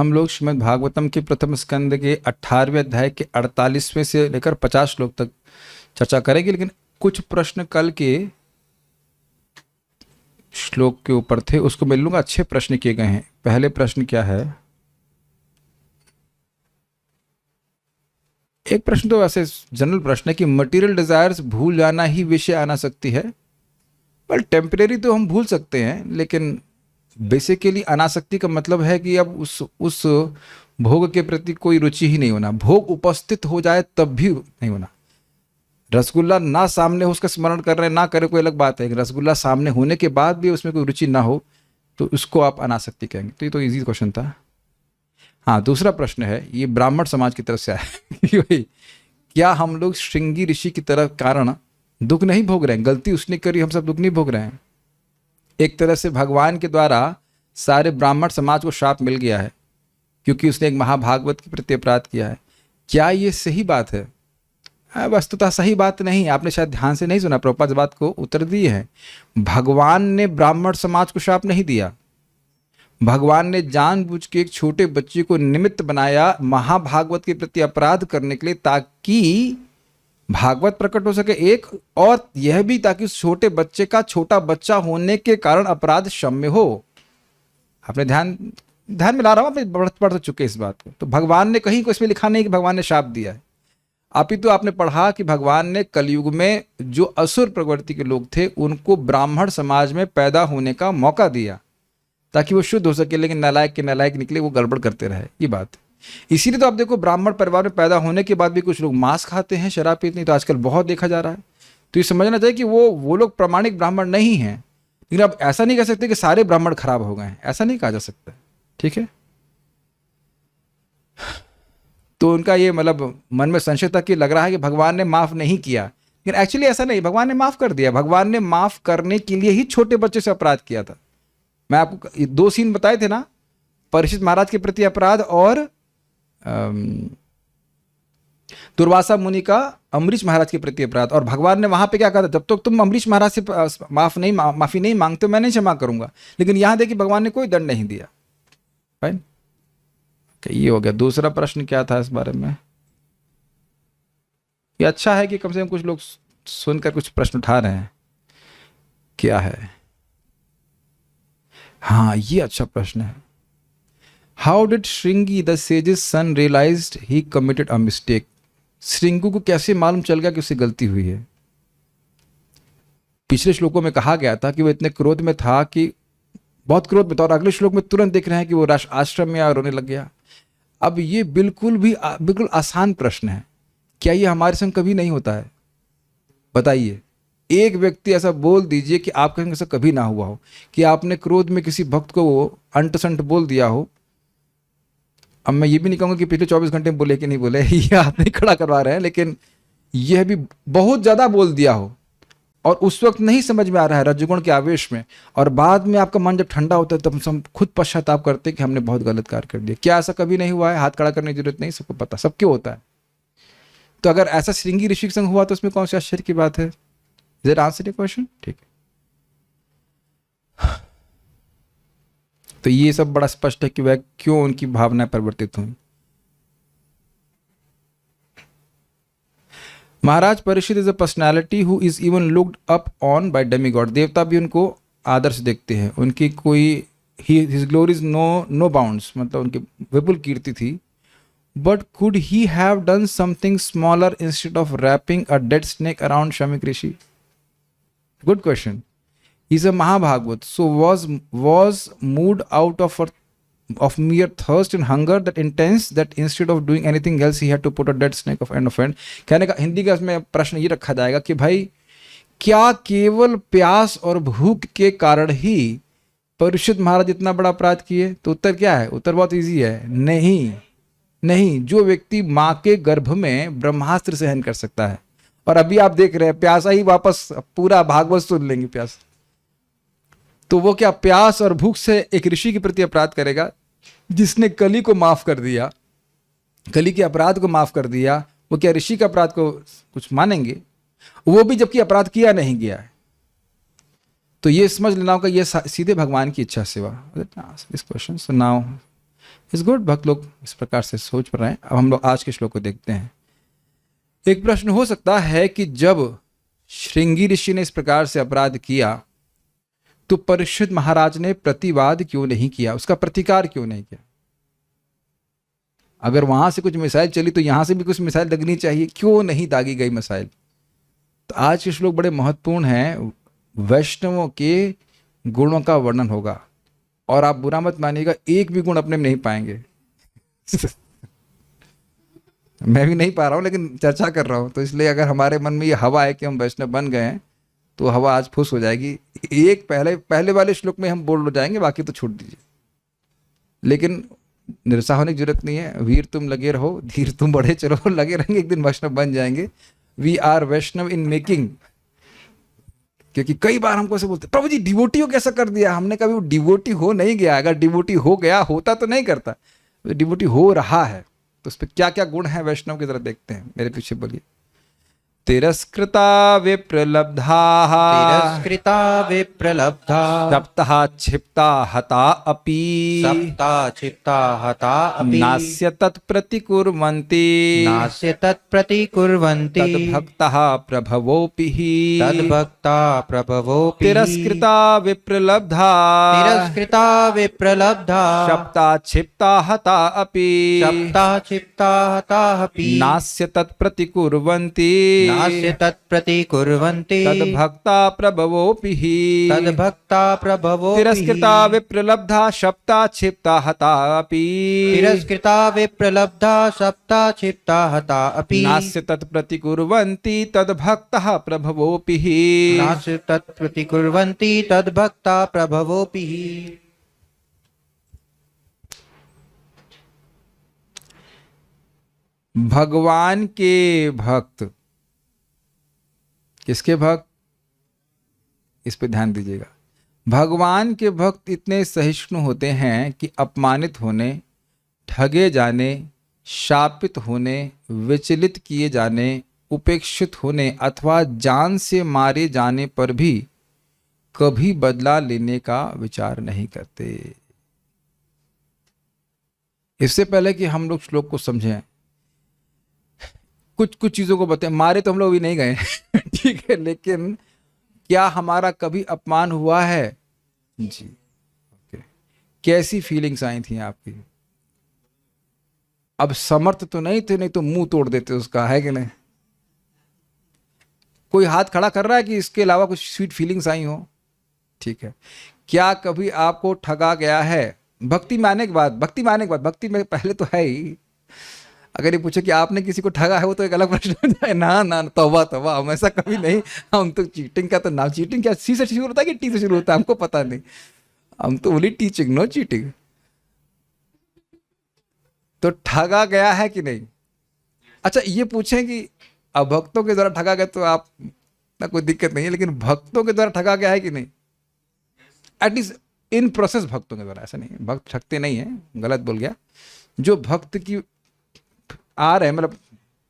हम लोग श्रीमद् भागवतम के प्रथम स्कंद के 18वें अध्याय के 48वें से लेकर 50 श्लोक तक चर्चा करेंगे, लेकिन कुछ प्रश्न कल के श्लोक के ऊपर थे, उसको मैं लूंगा। अच्छे प्रश्न किए गए हैं। पहले प्रश्न क्या है? एक प्रश्न तो वैसे जनरल प्रश्न है कि मटेरियल डिजायर्स भूल जाना ही विषय आना सकती है। वेल, टेम्परेरी तो हम भूल सकते हैं, लेकिन बेसिकली अनासक्ति का मतलब है कि अब उस भोग के प्रति कोई रुचि ही नहीं होना। भोग उपस्थित हो जाए तब भी नहीं होना। रसगुल्ला ना सामने हो, उसका स्मरण कर रहे हैं ना करे कोई अलग बात है, रसगुल्ला सामने होने के बाद भी उसमें कोई रुचि ना हो तो उसको आप अनासक्ति कहेंगे। तो ये तो इजी क्वेश्चन था। हाँ, दूसरा प्रश्न है, ये ब्राह्मण समाज की तरफ से आया है। क्या हम लोग श्रृंगी ऋषि की तरह कारण दुख नहीं भोग रहे हैं? गलती उसने करी, हम सब दुख नहीं भोग रहे हैं। एक तरह से भगवान के द्वारा सारे ब्राह्मण समाज को श्राप मिल गया है क्योंकि उसने एक महाभागवत के प्रति अपराध किया है। क्या ये सही बात है? वस्तुतः सही बात नहीं। आपने शायद ध्यान से नहीं सुना, प्रभुपाद बात को उत्तर दिए हैं। भगवान ने ब्राह्मण समाज को श्राप नहीं दिया। भगवान ने जानबूझ के एक छोटे बच्चे को निमित्त बनाया महाभागवत के प्रति अपराध करने के लिए, ताकि भागवत प्रकट हो सके, एक और यह भी ताकि उस छोटे बच्चे का छोटा बच्चा होने के कारण अपराध क्षम्य हो। आपने ध्यान में ला रहा हूं, आपने पढ़ चुके इस बात को। तो भगवान ने कहीं को इसमें लिखा नहीं कि भगवान ने शाप दिया है। अपितु आपने पढ़ा कि भगवान ने कलयुग में जो असुर प्रवृत्ति के लोग थे उनको ब्राह्मण समाज में पैदा होने का मौका दिया ताकि वो शुद्ध हो सके, लेकिन नालायक के नालायक निकले, वो गड़बड़ करते रहे। ये बात इसीलिए तो आप देखो, ब्राह्मण परिवार में पैदा होने के बाद भी कुछ लोग मांस खाते हैं, शराब पीते हैं। तो आजकल बहुत देखा जा रहा है। तो ये समझना चाहिए कि वो लोग प्रामाणिक ब्राह्मण नहीं हैं। लेकिन आप ऐसा नहीं कह सकते कि सारे ब्राह्मण खराब हो गए हैं, ऐसा नहीं कहा जा सकता। ठीक है, तो उनका ये मतलब मन में संशय था कि लग रहा है कि भगवान ने माफ नहीं किया, लेकिन एक्चुअली ऐसा नहीं, भगवान ने माफ कर दिया। भगवान ने माफ करने के लिए ही छोटे बच्चे से अपराध किया था। मैं आपको 2 सीन बताए थे ना, परीक्षित महाराज के प्रति अपराध और दुर्वासा मुनि का अम्बरीश महाराज के प्रति अपराध। और भगवान ने वहां पे क्या कहा था, जब तक तुम अम्बरीश महाराज से माफी नहीं मांगते मैं नहीं क्षमा करूंगा। लेकिन यहां देखिए भगवान ने कोई दंड नहीं दिया। फाइन, ये हो गया। दूसरा प्रश्न क्या था इस बारे में? ये अच्छा है कि कम से कम कुछ लोग सुनकर कुछ प्रश्न उठा रहे हैं। क्या है? हाँ, ये अच्छा प्रश्न है। How did Shringi the sage's son realized he committed a mistake? Shringu को कैसे मालूम चल गया कि उससे गलती हुई है? पिछले श्लोकों में कहा गया था कि वो इतने क्रोध में था कि बहुत क्रोध में था, और अगले श्लोक में तुरंत देख रहे हैं कि वो आश्रम में आ रोने लग गया। अब ये बिल्कुल आसान प्रश्न है। क्या ये हमारे संग कभी नहीं होता है? बताइए, एक व्यक्ति ऐसा बोल दीजिए कि आपके संग ऐसा कभी ना हुआ हो कि आपने क्रोध में किसी भक्त को वो अंट संट बोल दिया हो। अब मैं ये भी नहीं कहूँगा कि पिछले 24 घंटे में बोले कि नहीं बोले, ये आप नहीं खड़ा करवा रहे हैं, लेकिन यह भी बहुत ज़्यादा बोल दिया हो और उस वक्त नहीं समझ में आ रहा है रजोगुण के आवेश में, और बाद में आपका मन जब ठंडा होता है तब हम खुद पश्चाताप करते हैं कि हमने बहुत गलत कार्य कर दिया। क्या ऐसा कभी नहीं हुआ है? हाथ खड़ा करने की जरूरत नहीं, सबको पता, सबके होता है। तो अगर ऐसा श्रृंगी ऋषि के संग हुआ तो उसमें कौन सी आश्चर्य की बात है? Is it answer your question? ठीक है, तो ये सब बड़ा स्पष्ट है कि वह क्यों उनकी भावनाएं परिवर्तित हुई। Maharaj Parikshit is a personality who is even looked up on by demigod. देवता भी उनको आदर्श देखते हैं, उनकी कोई his glory is no bounds, मतलब उनकी विपुल कीर्ति थी। But could he have done something smaller instead of wrapping a dead snake around Shamik Rishi? Good question. He's a Mahabhagavad, so was moved out of mere thirst and hunger that intense that instead of doing anything else he had to put a dead snake of end of end. कहने का हिंदी का इसमें प्रश्न ये रखा जाएगा कि भाई क्या केवल प्यास और भूख के कारण ही परीक्षित महाराज इतना बड़ा अपराध किए? तो उत्तर क्या है? उत्तर बहुत इजी है, नहीं। जो व्यक्ति माँ के गर्भ में ब्रह्मास्त्र सहन कर सकता है, और अभी आप देख रहे हैं प्यासा ही वापस पूरा भागवत सुन लेंगे प्यास, तो वो क्या प्यास और भूख से एक ऋषि के प्रति अपराध करेगा जिसने कली को माफ कर दिया, कली के अपराध को माफ कर दिया? वो क्या ऋषि का अपराध को कुछ मानेंगे? वो भी जबकि अपराध किया नहीं गया है। तो ये समझ लेना होगा, ये सीधे भगवान की इच्छा सेवा। दिस क्वेश्चन, सो नाउ इस गुड, भक्त लोग इस प्रकार से सोच पर रहे हैं। अब हम लोग आज के श्लोक को देखते हैं। एक प्रश्न हो सकता है कि जब श्रृंगी ऋषि ने इस प्रकार से अपराध किया तो परीक्षित महाराज ने प्रतिवाद क्यों नहीं किया, उसका प्रतिकार क्यों नहीं किया? अगर वहां से कुछ मिसाइल चली तो यहां से भी कुछ मिसाइल लगनी चाहिए, क्यों नहीं दागी गई मिसाइल? तो आज के श्लोक बड़े महत्वपूर्ण हैं। वैष्णवों के गुणों का वर्णन होगा और आप बुरा मत मानिएगा, एक भी गुण अपने में नहीं पाएंगे। मैं भी नहीं पा रहा हूं लेकिन चर्चा कर रहा हूं, तो इसलिए अगर हमारे मन में ये हवा है कि हम वैष्णव बन गए हैं तो हवा आज फुस हो जाएगी। एक पहले वाले श्लोक में हम बोल हो जाएंगे, बाकी तो छोड़ दीजिए। लेकिन निराशा होने की जरूरत नहीं है। वीर तुम लगे रहो, धीर तुम बढ़े चलो, लगे रहेंगे, एक दिन वैष्णव बन जाएंगे। We are Vaishnav in making. क्योंकि कई बार हमको ऐसे बोलते प्रभु जी डिवोटी हो कैसा कर दिया। हमने कभी वो डिवोटी हो नहीं गया। अगर डिवोटी हो गया होता तो नहीं करता, डिवोटी हो रहा है तो उस पर क्या क्या गुण है वैष्णव की, जरा देखते हैं। मेरे पीछे बोलिए। तिरस्कृता विप्रलब्धा, तिरस्कृता विप्रलब्धा, सप्तः क्षिप्ता हता अपि, सप्ता क्षिप्ता हता अपि, नास्य तत्प्रतिकुर्वन्ति, नास्य तत्प्रतिकुर्वन्ति, तद्भक्तः प्रभवोऽपि हि, तद्भक्ता प्रभवोऽपि। तिरस्कृता विप्रलब्धा, तिरस्कृता विप्रलब्धा, सप्ता क्षिप्ता हता अपि, सप्ता क्षिप्ता हता अपि, नास्य तत्प्रतिकुर्वन्ति, नास्य तत्प्रतिकुर्वन्ति, तद्भक्ता प्रभवोऽपि हि, तद्भक्ता प्रभवोऽपि। तिरस्कृता विप्रलब्धा सप्ता क्षिप्ता हता अपि, तिरस्कृता विप्रलब्धा, सप्ता क्षिप्ता हता अपि, नास्य तत्प्रतिकुर्वन्ति, तद्भक्तः प्रभवोऽपि हि, नास्य तत्प्रतिकुर्वन्ति, तद्भक्ता प्रभवोऽपि। भगवान के भक्त, किसके भक्त, इस पे ध्यान दीजिएगा। भगवान के भक्त इतने सहिष्णु होते हैं कि अपमानित होने, ठगे जाने, शापित होने, विचलित किए जाने, उपेक्षित होने अथवा जान से मारे जाने पर भी कभी बदला लेने का विचार नहीं करते। इससे पहले कि हम लोग श्लोक को समझें, कुछ चीजों को बताएं। मारे तो हम लोग अभी नहीं गए ठीक है, लेकिन क्या हमारा कभी अपमान हुआ है? जी, ओके। कैसी फीलिंग्स आई थी आपकी? अब समर्थ तो नहीं थे, नहीं तो मुंह तोड़ देते उसका, है कि नहीं? कोई हाथ खड़ा कर रहा है कि इसके अलावा कुछ स्वीट फीलिंग्स आई हो? ठीक है। क्या कभी आपको ठगा गया है? भक्ति में आने के बाद, भक्ति में पहले तो है ही। अगर ये पूछे कि आपने किसी को ठगा है, वो तो एक अलग प्रश्न हो जाए। ना तौबा तौबा, हम ऐसा कभी नहीं। हम तो चीटिंग का तो नाम, चीटिंग क्या सी से शुरू होता है कि टी से शुरू होता है हमको पता नहीं। हम तो ओनली टीचिंग, नो चीटिंग। तो ठगा गया है कि नहीं? अच्छा ये पूछें कि अभक्तों के द्वारा ठगा गया तो आप ना, कोई दिक्कत नहीं है, लेकिन भक्तों के द्वारा ठगा गया है कि नहीं? एटलीस्ट इन प्रोसेस भक्तों के द्वारा। ऐसा नहीं है भक्त ठगते नहीं है, गलत बोल गया। जो भक्त की आ रहे हैं, मतलब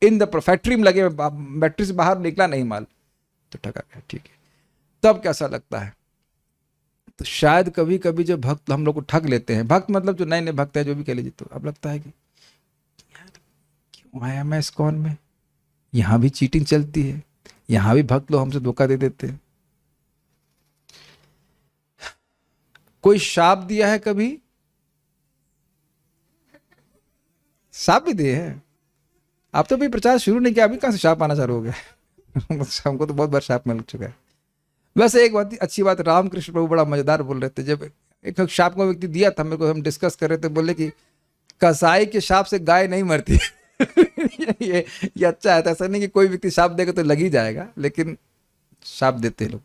इन द फैक्ट्री में लगे, बैटरी से बाहर निकला नहीं माल, तो ठगा गया। ठीक है, तब कैसा लगता है? तो शायद कभी कभी जब भक्त हम लोग को ठग लेते हैं, भक्त मतलब जो नए नए भक्त है, जो भी कह लीजिए, तो अब लगता है कि यार क्यों आया मैं इस्कॉन में, यहाँ भी चीटिंग चलती है, यहाँ भी भक्त लोग हमसे धोखा दे देते हैं। कोई शाप दिया है कभी? शाप भी दिए हैं। आप तो भी प्रचार शुरू नहीं किया, अभी कहाँ से शाप आना चालू हो गया? हमको तो बहुत बार शाप मिल चुका है। वैसे एक बात अच्छी बात, रामकृष्ण प्रभु बड़ा मजेदार बोल रहे थे। जब एक शाप को व्यक्ति दिया था मेरे को, हम डिस्कस कर रहे थे, बोले कि कसाई के शाप से गाय नहीं मरती। ये अच्छा है। ऐसा नहीं कि कोई व्यक्ति शाप देगा तो लग ही जाएगा, लेकिन शाप देते लोग।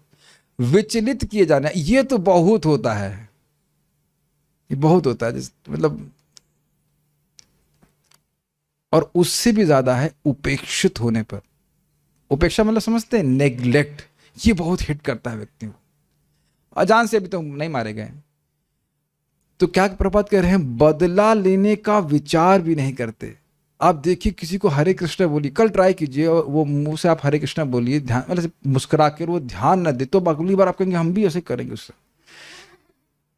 विचलित किए जाना, ये तो बहुत होता है, ये बहुत होता है, मतलब। और उससे भी ज्यादा है उपेक्षित होने पर। उपेक्षा मतलब समझते हैं, नेग्लेक्ट। ये बहुत हिट करता है व्यक्ति को। अजान से अभी तो नहीं मारे गए, तो क्या प्रभात कह रहे हैं? बदला लेने का विचार भी नहीं करते। आप देखिए किसी को हरे कृष्ण बोलिए, कल ट्राई कीजिए, वो मुंह से आप हरे कृष्ण बोलिए, ध्यान मतलब मुस्कुरा कर, वो ध्यान न दे तो अगली बार आप कहेंगे हम भी ऐसे करेंगे उससे।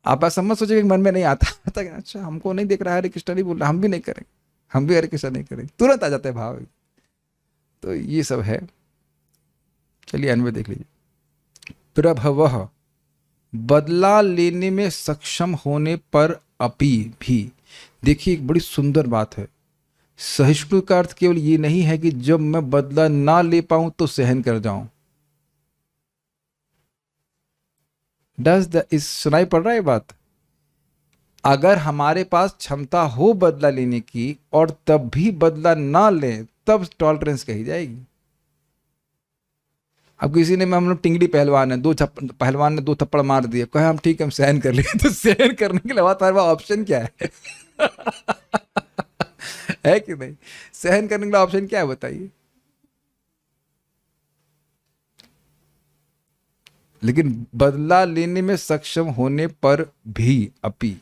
आप ऐसा मत सोचिए कि मन में नहीं आता था कि अच्छा हमको नहीं देख रहा है, हरे कृष्ण नहीं बोल रहा, हम भी नहीं करेंगे, हम भी हरे कृष्ण नहीं करेंगे, तुरंत आ जाता है भाव। तो ये सब है। चलिए अन्वय देख लीजिए। प्रभवः, बदला लेने में सक्षम होने पर अपि भी। देखिए एक बड़ी सुंदर बात है। सहिष्णु का अर्थ केवल ये नहीं है कि जब मैं बदला ना ले पाऊं तो सहन कर जाऊं। इस सुनाई पड़ रहा है बात? अगर हमारे पास क्षमता हो बदला लेने की और तब भी बदला ना लें तब टॉलरेंस कही जाएगी। अब किसी ने, हम लोग टिंगड़ी पहलवान है, पहलवान ने 2 थप्पड़ मार दिए, कहे हम ठीक है हम सहन कर लिए, तो सहन करने के अलावा तुम्हारे पास ऑप्शन क्या है? है कि नहीं? सहन करने के लिए ऑप्शन क्या है बताइए? लेकिन बदला लेने में सक्षम होने पर भी अपि,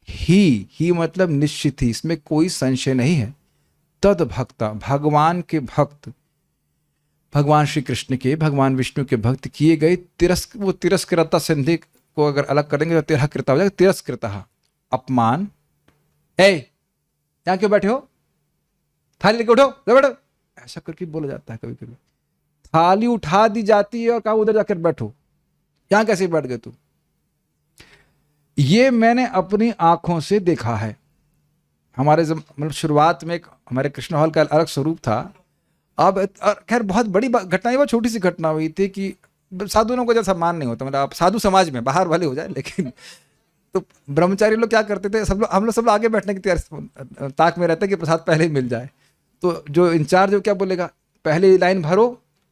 ही मतलब निश्चित ही, इसमें कोई संशय नहीं है। तद भक्ता, भगवान के भक्त, भगवान श्री कृष्ण के, भगवान विष्णु के भक्त किए गए वो तिरस्कृता संधि को अगर अलग करेंगे तो तिरस्कृता हो जाएगा। तिरस्कृता अपमान। यहां क्यों बैठे हो? थाली लेके उठो, बैठो, ऐसा करके बोला जाता है कभी कभी। थाली उठा दी जाती है और कहा उधर जाकर बैठो, यहां कैसे बैठ गए तुम? ये मैंने अपनी आंखों से देखा है। हमारे मतलब शुरुआत में एक हमारे कृष्ण हॉल का अलग स्वरूप था। अब खैर बहुत बड़ी घटना, ये बहुत छोटी सी घटना हुई थी कि साधुओं को जैसा सम्मान नहीं होता, मतलब आप साधु समाज में बाहर वाले हो जाए, लेकिन तो ब्रह्मचारी लोग क्या करते थे, हम लोग आगे बैठने की तैयार ताक में रहते कि प्रसाद पहले ही मिल जाए। तो जो इंचार्ज हो क्या बोलेगा, पहले लाइन भरो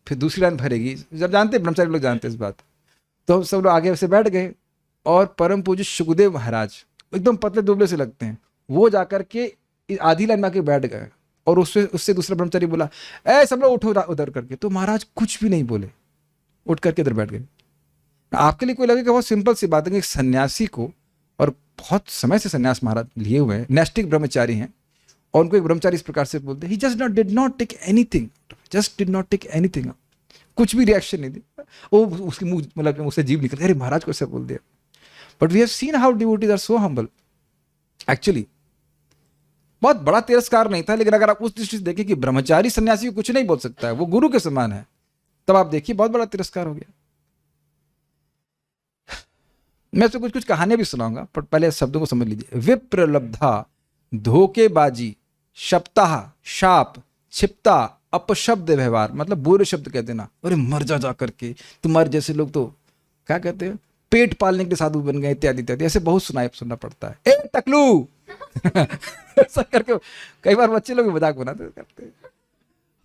फिर दूसरी लाइन भरेगी। जब जानते ब्रह्मचारी लोग जानते इस बात। तो सब लोग आगे से बैठ गए और परम पूज्य सुखदेव महाराज एकदम पतले दुबले से लगते हैं, वो जाकर के आधी लाइन में आके बैठ गए और उससे दूसरा ब्रह्मचारी बोला ए सब लोग उठो उधर करके। तो महाराज कुछ भी नहीं बोले, उठ करके इधर बैठ गए। आपके लिए कोई लगेगा बहुत सिंपल सी बात है कि एक सन्यासी को, और बहुत समय से सन्यास महाराज लिए हुए हैं, नैष्टिक ब्रह्मचारी हैं, और उनको एक ब्रह्मचारी इस प्रकार से बोलते हैं, he just did not take anything, just did not take anything, कुछ भी रिएक्शन नहीं दी। वो उसके मुंह मतलब उससे जीभ निकल, अरे महाराज को ऐसे बोल दिया। But we have seen how devotees are so humble. Actually बहुत बड़ा तिरस्कार नहीं था, लेकिन अगर आप उस दृष्टि से देखें कि ब्रह्मचारी सन्यासी को कुछ नहीं बोल सकता है, वो गुरु के समान है, तब आप देखिए बहुत बड़ा तिरस्कार हो गया। मैं आपसे कुछ कहानियां भी सुनाऊंगा, पर पहले शब्दों को समझ लीजिए। विप्रलब्धा, धोखेबाजी, शप्ताह, शाप, छिपता, अपशब्द व्यवहार, मतलब बुरे शब्द कह देना, अरे मर जा करके, तुम्हारे जैसे लोग तो क्या कहते हैं पेट पालने के लिए साधु बन गए, इत्यादि इत्यादि, ऐसे बहुत सुनना पड़ता है। ए टकलू ऐसा करके कई बार बच्चे लोग मजाक बनाते करते।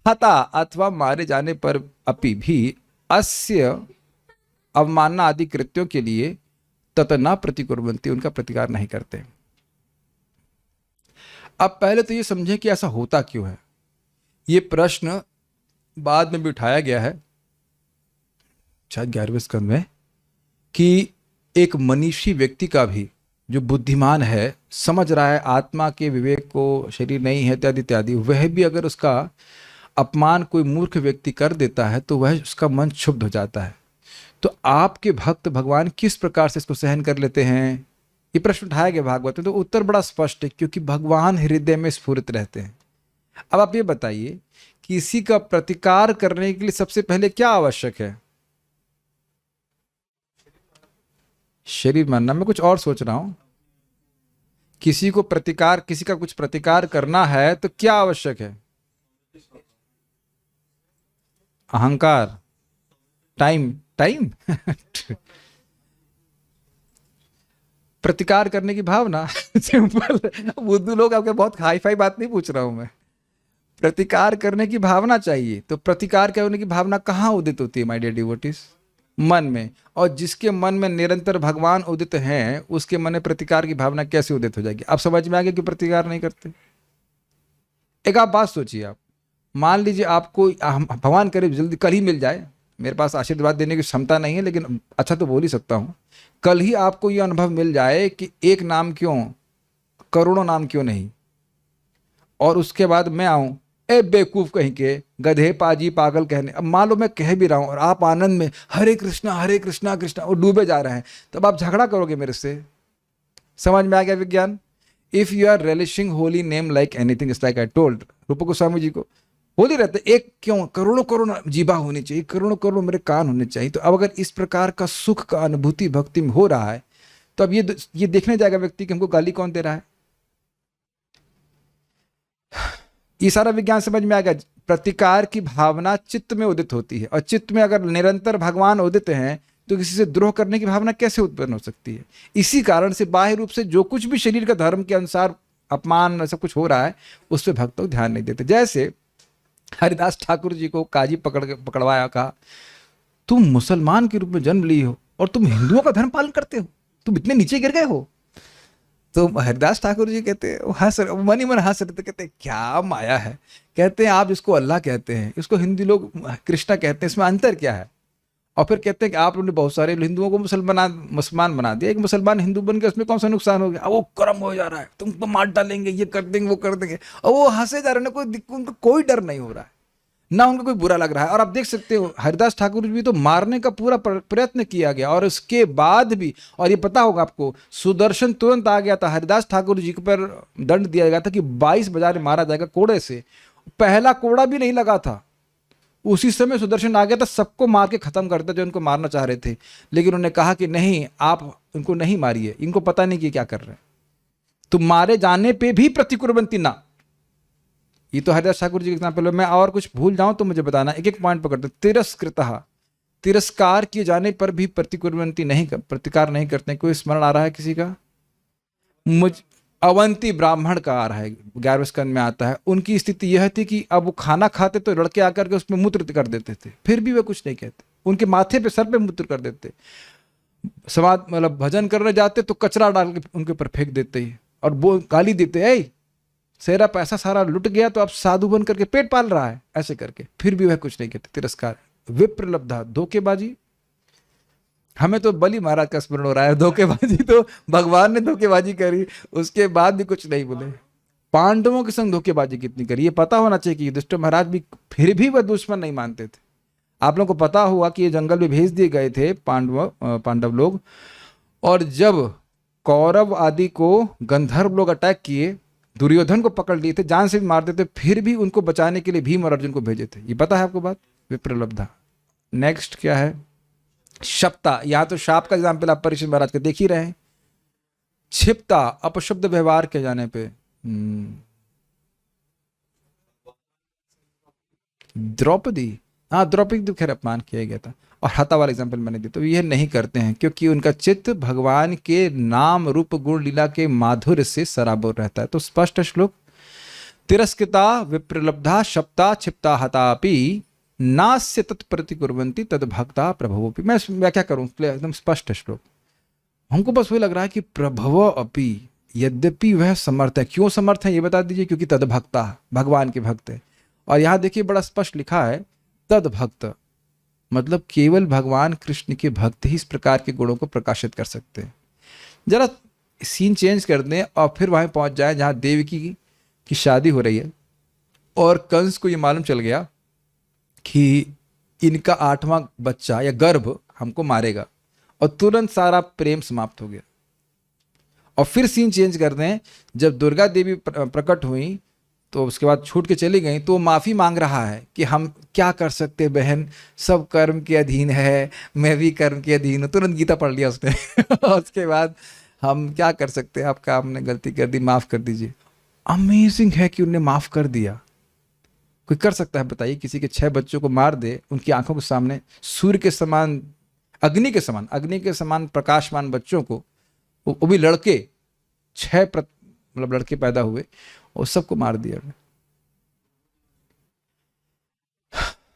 हता अथवा मारे जाने पर अपि भी अस्य अवमानना आदि कृत्यों के लिए तत न प्रतिकुर्वन्ति, उनका प्रतिकार नहीं करते। अब पहले तो ये समझे कि ऐसा होता क्यों है। ये प्रश्न बाद में भी उठाया गया है शायद 11वें स्कंद में, कि एक मनीषी व्यक्ति का भी जो बुद्धिमान है, समझ रहा है आत्मा के विवेक को, शरीर नहीं है इत्यादि इत्यादि, वह भी अगर उसका अपमान कोई मूर्ख व्यक्ति कर देता है तो वह उसका मन क्षुब्ध हो जाता है। तो आपके भक्त भगवान किस प्रकार से इसको सहन कर लेते हैं, ये प्रश्न उठाया गया भागवत में। तो उत्तर बड़ा स्पष्ट है, क्योंकि भगवान हृदय में स्फुरित रहते हैं। अब आप ये बताइए, किसी का प्रतिकार करने के लिए सबसे पहले क्या आवश्यक है? शरीर मानना। मैं कुछ और सोच रहा हूं, किसी का कुछ प्रतिकार करना है तो क्या आवश्यक है? अहंकार, टाइम प्रतिकार करने की भावना। सिंपल, बुद्धू लोग आपके बहुत हाई फाई बात नहीं पूछ रहा हूं मैं। प्रतिकार करने की भावना चाहिए। तो प्रतिकार करने की भावना कहाँ उदित होती है माय डियर डिवोटीज? मन में। और जिसके मन में निरंतर भगवान उदित हैं, उसके मन में प्रतिकार की भावना कैसे उदित हो जाएगी? आप समझ में आ गया कि प्रतिकार नहीं करते। एक आप बात सोचिए, आप मान लीजिए आपको भगवान करे जल्दी कल ही मिल जाए, मेरे पास आशीर्वाद देने की क्षमता नहीं है लेकिन अच्छा तो बोल ही सकता हूं, कल ही आपको यह अनुभव मिल जाए कि एक नाम क्यों, करोड़ों नाम क्यों नहीं, और उसके बाद मैं आऊं ए बेवकूफ कहीं के, गधे, पाजी, पागल कहने। अब मान लो मैं कह भी रहा हूं और आप आनंद में हरे कृष्णा कृष्णा और डूबे जा रहे हैं, तब आप झगड़ा करोगे मेरे से। समझ में आ गया विज्ञान? If you are relishing holy name like anything, it's like I told Rup Goswami जी को, होली रहते एक क्यों, करोड़ों करोड़ जीभा होनी चाहिए, करोड़ों करोड़ मेरे कान होने चाहिए। तो अब अगर इस प्रकार का सुख का अनुभूति भक्ति में हो रहा है, तो अब ये देखने जाएगा व्यक्ति कि हमको गाली कौन दे रहा है। ये सारा विज्ञान समझ में आ गया। प्रतिकार की भावना चित्त में उदित होती है, और चित्त में अगर निरंतर भगवान उदित हैं तो किसी से द्रोह करने की भावना कैसे उत्पन्न हो सकती है। इसी कारण से बाह्य रूप से जो कुछ भी शरीर का धर्म के अनुसार अपमान सब कुछ हो रहा है, उस पर भक्त लोग ध्यान नहीं देते। जैसे हरिदास ठाकुर जी को काजी पकड़वाया, कहा तुम मुसलमान के रूप में जन्म ली हो और तुम हिंदुओं का धर्म पालन करते हो, तुम इतने नीचे गिर गए हो। तो हरिदास ठाकुर जी कहते हैं, हंस मन ही मन हंस रहे थे, कहते हैं क्या माया है। कहते हैं आप इसको अल्लाह कहते हैं, इसको हिंदी लोग कृष्णा कहते हैं, इसमें अंतर क्या है। और फिर कहते हैं कि आप लोगों ने बहुत सारे हिंदुओं को मुसलमान बना दिया, एक मुसलमान हिंदू बन गया, उसमें कौन सा नुकसान हो गया। अब वो कर्म हो जा रहा है, तुमको मार डालेंगे, ये कर देंगे, वो कर देंगे, और वो हंसे जा रहे हैं, उनको कोई डर नहीं हो रहा है, ना उनको कोई बुरा लग रहा है। और आप देख सकते हो हरिदास ठाकुर भी तो मारने का पूरा प्रयत्न किया गया, और उसके बाद भी, और ये पता होगा आपको, सुदर्शन तुरंत आ गया था, हरिदास ठाकुर जी पर दंड दिया गया था कि 22 बजे मारा जाएगा कोड़े से। पहला कोड़ा भी नहीं लगा था, उसी समय सुदर्शन आ गया था, सबको मार के खत्म करता जो इनको मारना चाह रहे थे। लेकिन उन्होंने कहा कि नहीं, आप इनको नहीं मारिए, इनको पता नहीं कि क्या कर रहे हैं। तो मारे जाने पे भी प्रतिकुर्वंती ना, ये तो हरिदास ठाकुर जी के एग्जाम्पल है। मैं और कुछ भूल जाऊं तो मुझे बताना, एक एक पॉइंट पकड़ते। तिरस्कृतः, तिरस्कार किए जाने पर भी प्रतिकुर्वंती नहीं, प्रतिकार नहीं करते। कोई स्मरण आ रहा है किसी का? मुझ अवंती ब्राह्मण का आ रहा है, 11वें स्कंद में आता है। उनकी स्थिति यह थी कि अब वो खाना खाते तो लड़के आकर के उसमें मूत्र कर देते थे, फिर भी वे कुछ नहीं कहते, उनके माथे पे, सर पे मूत्र कर देते। समाज मतलब भजन करने जाते तो कचरा डाल के उनके ऊपर फेंक देते ही, और वो गाली देते, ऐ सेरा पैसा सारा लुट गया तो आप साधु बन करके पेट पाल रहा है, ऐसे करके, फिर भी वह कुछ नहीं कहते। तिरस्कार। विप्रलब्धा, धोखेबाजी। हमें तो बलि महाराज का स्मरण हो रहा है, धोखेबाजी तो भगवान ने धोखेबाजी करी, उसके बाद भी कुछ नहीं बोले। पांडवों के संग धोखेबाजी कितनी करी, ये पता होना चाहिए कि युधिष्ठिर महाराज भी, फिर भी वह दुश्मन नहीं मानते थे। आप लोगों को पता हुआ कि ये जंगल में भेज दिए गए थे पांडव लोग, और जब कौरव आदि को गंधर्व लोग अटैक किए, दुर्योधन को पकड़ लिए थे, जान से भी मार देते, फिर भी उनको बचाने के लिए भीम और अर्जुन को भेजे थे। ये पता है आपको बात? विप्रलब्धा। नेक्स्ट क्या है? शप्ता। यहां तो शाप का एग्जाम्पल आप परीक्षित महाराज का देख ही रहे हैं। क्षिप्ता, अपशब्द व्यवहार के जाने पे। द्रौपदी, हाँ द्रौपदी तो खैर अपमान किया गया था। और हता वाला एग्जाम्पल मैंने दिया, तो ये नहीं करते हैं क्योंकि उनका चित्त भगवान के नाम रूप गुण लीला के माधुर्य से सराबोर रहता है। तो स्पष्ट श्लोक। तिरस्कृता विप्रलब्धा शप्ता क्षिप्ता हतापि नास्य तत्प्रतिकुर्वन्ति तद्भक्ता प्रभवोपि। मैं व्याख्या करूं, एकदम स्पष्ट श्लोक। हमको बस वही लग रहा है कि प्रभव अपि, यद्यपि वह समर्थ है। क्यों समर्थ है ये बता दीजिए? क्योंकि तद्भक्ता, भगवान के भक्त है। और यहां देखिए बड़ा स्पष्ट लिखा है तद्भक्त, मतलब केवल भगवान कृष्ण के भक्त ही इस प्रकार के गुणों को प्रकाशित कर सकते हैं। जरा सीन चेंज कर दें और फिर वहां पहुंच जाए जहां देवकी की शादी हो रही है, और कंस को ये मालूम चल गया कि इनका 8वां बच्चा या गर्भ हमको मारेगा, और तुरंत सारा प्रेम समाप्त हो गया। और फिर सीन चेंज कर दें, जब दुर्गा देवी प्रकट हुई तो उसके बाद छूट के चली गई, तो वो माफ़ी मांग रहा है कि हम क्या कर सकते हैं बहन, सब कर्म के अधीन है, मैं भी कर्म के अधीन हूँ। तुरंत गीता पढ़ लिया उसने और उसके बाद हम क्या कर सकते हैं, आपका हमने गलती कर दी, माफ़ कर दीजिए। अमेजिंग है कि उन्हें माफ़ कर दिया। कोई कर सकता है बताइए? किसी के 6 बच्चों को मार दे, उनकी आंखों के सामने सूर्य के समान, अग्नि के समान प्रकाशमान बच्चों को, वो भी लड़के, 6 मतलब लड़के पैदा हुए, और सबको मार दिया।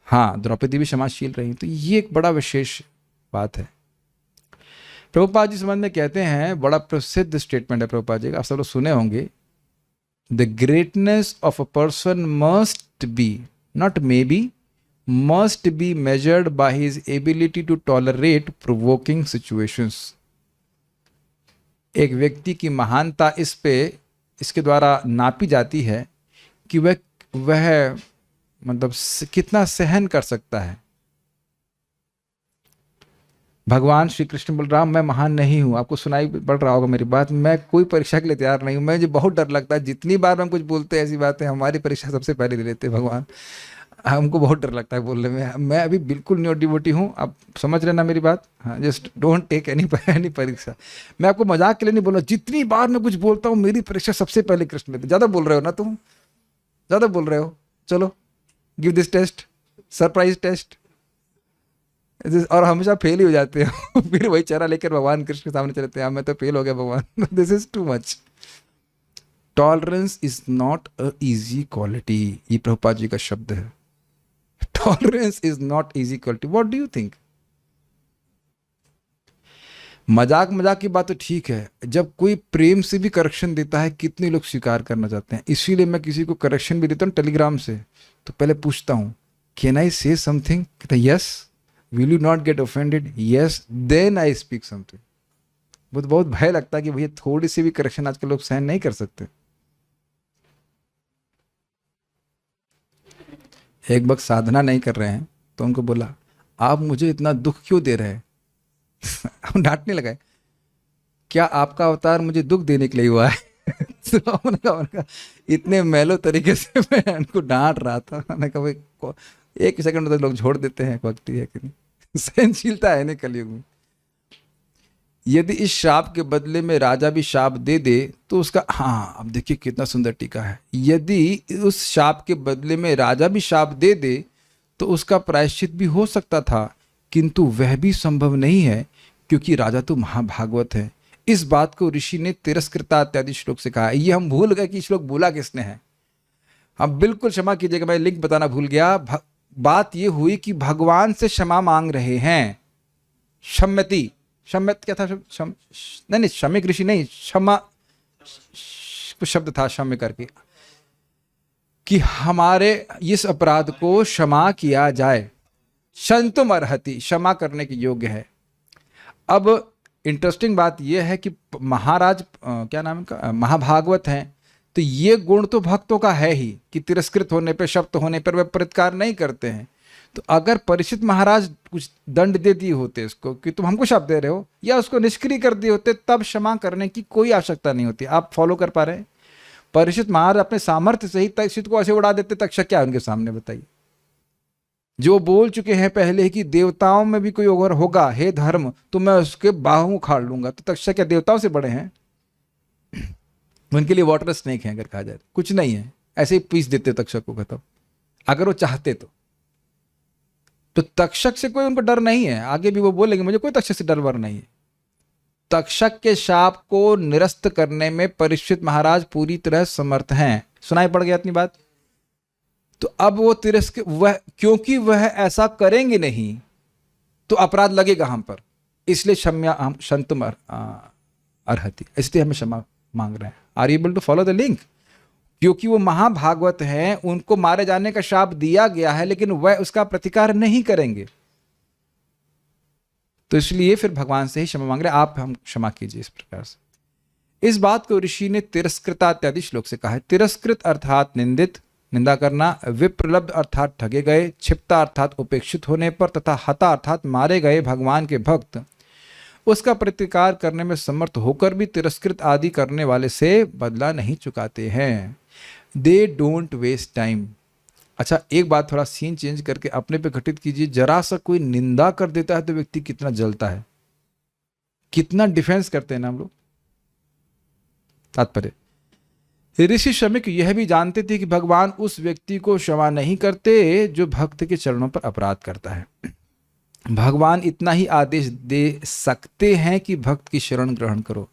हाँ, द्रौपदी भी क्षमाशील रही। तो ये एक बड़ा विशेष बात है। प्रभुपाद जी संबंध में कहते हैं, बड़ा प्रसिद्ध स्टेटमेंट है प्रभुपाद जी का, आप सब लोग सुने होंगे। The greatness of a person must be, not may be, must be measured by his ability to tolerate provoking situations. एक व्यक्ति की महानता इसके द्वारा नापी जाती है कि वह वह मतलब कितना सहन कर सकता है। भगवान श्री कृष्ण बलराम, मैं महान नहीं हूँ, आपको सुनाई पड़ रहा होगा मेरी बात, मैं कोई परीक्षा के लिए तैयार नहीं हूँ, मुझे बहुत डर लगता है, जितनी बार हम कुछ बोलते हैं ऐसी बातें, हमारी परीक्षा सबसे पहले ले लेते हैं भगवान, हमको बहुत डर लगता है बोलने में। मैं अभी बिल्कुल न्यू डिवोटी हूँ, आप समझ रहे ना मेरी बात। हाँ, जस्ट डोंट टेक एनी परीक्षा। मैं आपको मजाक के लिए नहीं बोल रहा, जितनी बार मैं कुछ बोलता हूँ मेरी परीक्षा सबसे पहले कृष्ण लेते। ज़्यादा बोल रहे हो ना तुम, ज़्यादा बोल रहे हो, चलो give this test, surprise test, और हमेशा फेल ही हो जाते हैं फिर वही चेहरा लेकर भगवान कृष्ण के सामने चलते हैं, मैं तो फेल हो गया भगवान, this is too much. Tolerance is not a easy quality, ये प्रभुपाद जी का शब्द है। Tolerance is not easy quality. What do you think? मजाक मजाक की बात तो ठीक है, जब कोई प्रेम से भी करेक्शन देता है कितने लोग स्वीकार करना चाहते हैं। इसीलिए मैं किसी को करेक्शन भी देता हूँ टेलीग्राम से, तो पहले पूछता हूँ कैन आई से समथिंग, कहता yes, will you not get offended, yes, then I speak something. बहुत भय लगता है कि भैया थोड़ी सी भी करेक्शन आजकल लोग सहन नहीं कर सकते। एक वक्त साधना नहीं कर रहे हैं तो उनको बोला आप मुझे इतना दुख क्यों दे रहे हैं हम डांटने लगे, क्या आपका अवतार मुझे दुख देने के लिए हुआ है तो उनका इतने मैलो तरीके से मैं उनको डांट रहा था। मैंने कहा भाई एक सेकंड तो लोग छोड़ देते हैं, भक्ति है कि नहीं, सहनशीलता है नहीं कलयुग में। यदि इस शाप के बदले में राजा भी शाप दे दे तो उसका, हाँ अब देखिए कितना सुंदर टीका है, यदि उस शाप के बदले में राजा भी शाप दे दे तो उसका प्रायश्चित भी हो सकता था, किंतु वह भी संभव नहीं है क्योंकि राजा तो महाभागवत है। इस बात को ऋषि ने तिरस्कृता इत्यादि श्लोक से कहा है। ये हम भूल गए कि श्लोक बोला किसने है, हम बिल्कुल क्षमा कीजिएगा, मैं लिंक बताना भूल गया। बात ये हुई कि भगवान से क्षमा मांग रहे हैं, क्षम्यति, क्षम्यत क्या था, नहीं क्षमिक ऋषि नहीं, क्षमा कुछ शब्द था क्षम्य करके, कि हमारे इस अपराध को क्षमा किया जाए, क्षन्तुम अर्हति, क्षमा करने के योग्य है। अब इंटरेस्टिंग बात यह है कि महाराज क्या नाम है, महाभागवत हैं, तो ये गुण तो भक्तों का है ही कि तिरस्कृत होने पर, शब्द होने पर वे प्रतिकार नहीं करते हैं। तो अगर परीक्षित महाराज कुछ दंड दे दिए होते इसको कि तुम हमको शाप दे रहे हो, या उसको निष्क्रिय कर दिए होते, तब क्षमा करने की कोई आवश्यकता नहीं होती। आप फॉलो कर पा रहे हैं? परीक्षित महाराज अपने सामर्थ्य से ही तक्षित को ऐसे उड़ा देते, तक्षक क्या उनके सामने बताइए, जो बोल चुके हैं पहले ही कि देवताओं में भी कोई अगर होगा हे धर्म तो मैं उसके बाहों उखाड़ लूंगा। तो तक्षक क्या देवताओं से बड़े हैं? उनके लिए वाटर स्नेक है, अगर कहा जाए कुछ नहीं है, ऐसे ही पीस देते तक्षक को खत्म, अगर वो चाहते तो तक्षक से कोई उनको डर नहीं है। आगे भी वो बोलेंगे मुझे कोई तक्षक से डर वर नहीं है। तक्षक के शाप को निरस्त करने में परीक्षित महाराज पूरी तरह समर्थ हैं। सुनाई पड़ गया इतनी बात? तो अब वो तिरस्कृत, वह क्योंकि वह ऐसा करेंगे नहीं तो अपराध लगेगा हम पर, इसलिए क्षम्या हम क्षन्तुम अर्हति, इसलिए हमें क्षमा मांग रहे हैं। Are you able to follow the link? क्योंकि वो महाभागवत हैं, उनको मारे जाने का शाप दिया गया है, लेकिन वह उसका प्रतिकार नहीं करेंगे, तो इसलिए फिर भगवान से ही क्षमा मांग रहे, आप हम क्षमा कीजिए। इस प्रकार से इस बात को ऋषि ने तिरस्कृता इत्यादि श्लोक से कहा है। तिरस्कृत अर्थात निंदित, निंदा करना, विप्रलब्ध अर्थात ठगे गए, क्षिप्ता अर्थात उपेक्षित होने पर, तथा हता अर्थात मारे गए भगवान के भक्त उसका प्रतिकार करने में समर्थ होकर भी तिरस्कृत आदि करने वाले से बदला नहीं चुकाते हैं। They don't waste time. अच्छा एक बात, थोड़ा सीन चेंज करके अपने पे घटित कीजिए, जरा सा कोई निंदा कर देता है तो व्यक्ति कितना जलता है, कितना डिफेंस करते हैं ना हम लोग। तात्पर्य, ऋषि श्रमिक यह भी जानते थे कि भगवान उस व्यक्ति को क्षमा नहीं करते जो भक्त के चरणों पर अपराध करता है। भगवान इतना ही आदेश दे सकते हैं कि भक्त की शरण ग्रहण करो।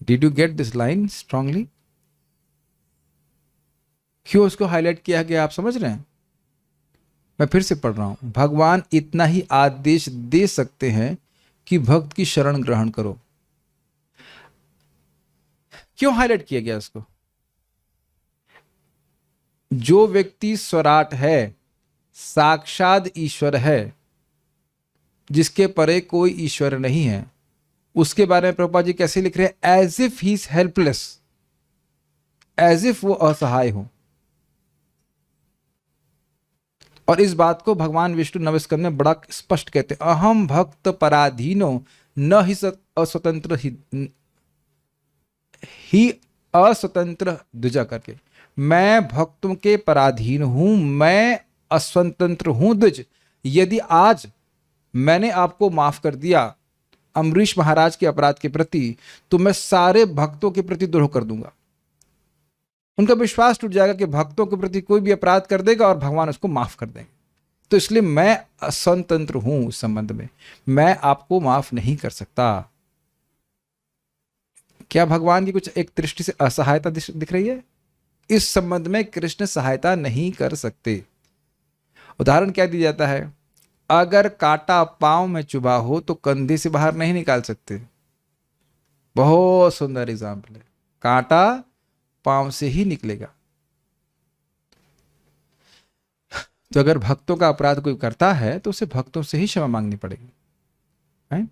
Did you get this line strongly? क्यों उसको हाईलाइट किया गया, आप समझ रहे हैं? मैं फिर से पढ़ रहा हूं, भगवान इतना ही आदेश दे सकते हैं कि भक्त की शरण ग्रहण करो। क्यों हाईलाइट किया गया इसको? जो व्यक्ति स्वराट है, साक्षात ईश्वर है, जिसके परे कोई ईश्वर नहीं है, उसके बारे में प्रभुपाद जी कैसे लिख रहे हैं? As if he is helpless, as if वो असहाय हो। और इस बात को भगवान विष्णु नवस्कंद में बड़ा स्पष्ट कहते हैं, अहम भक्त पराधीनो न ही अस्वतंत्र ही अस्वतंत्र द्विजा करके, मैं भक्तों के पराधीन हूं, मैं अस्वतंत्र हूं द्विज। यदि आज मैंने आपको माफ कर दिया अम्बरीश महाराज के अपराध के प्रति, तो मैं सारे भक्तों के प्रति द्रोह कर दूंगा। उनका विश्वास टूट जाएगा कि भक्तों के प्रति कोई भी अपराध कर देगा और भगवान उसको माफ कर देंगे। तो इसलिए मैं असंतंत्र हूं उस संबंध में, मैं आपको माफ नहीं कर सकता। क्या भगवान की कुछ एक दृष्टि से असहायता दिख रही है? इस संबंध में कृष्ण सहायता नहीं कर सकते। उदाहरण क्या दिया जाता है, अगर कांटा पांव में चुभा हो तो कंधे से बाहर नहीं निकाल सकते। बहुत सुंदर एग्जाम्पल है, कांटा पांव से ही निकलेगा। तो अगर भक्तों का अपराध कोई करता है तो उसे भक्तों से ही क्षमा मांगनी पड़ेगी, है?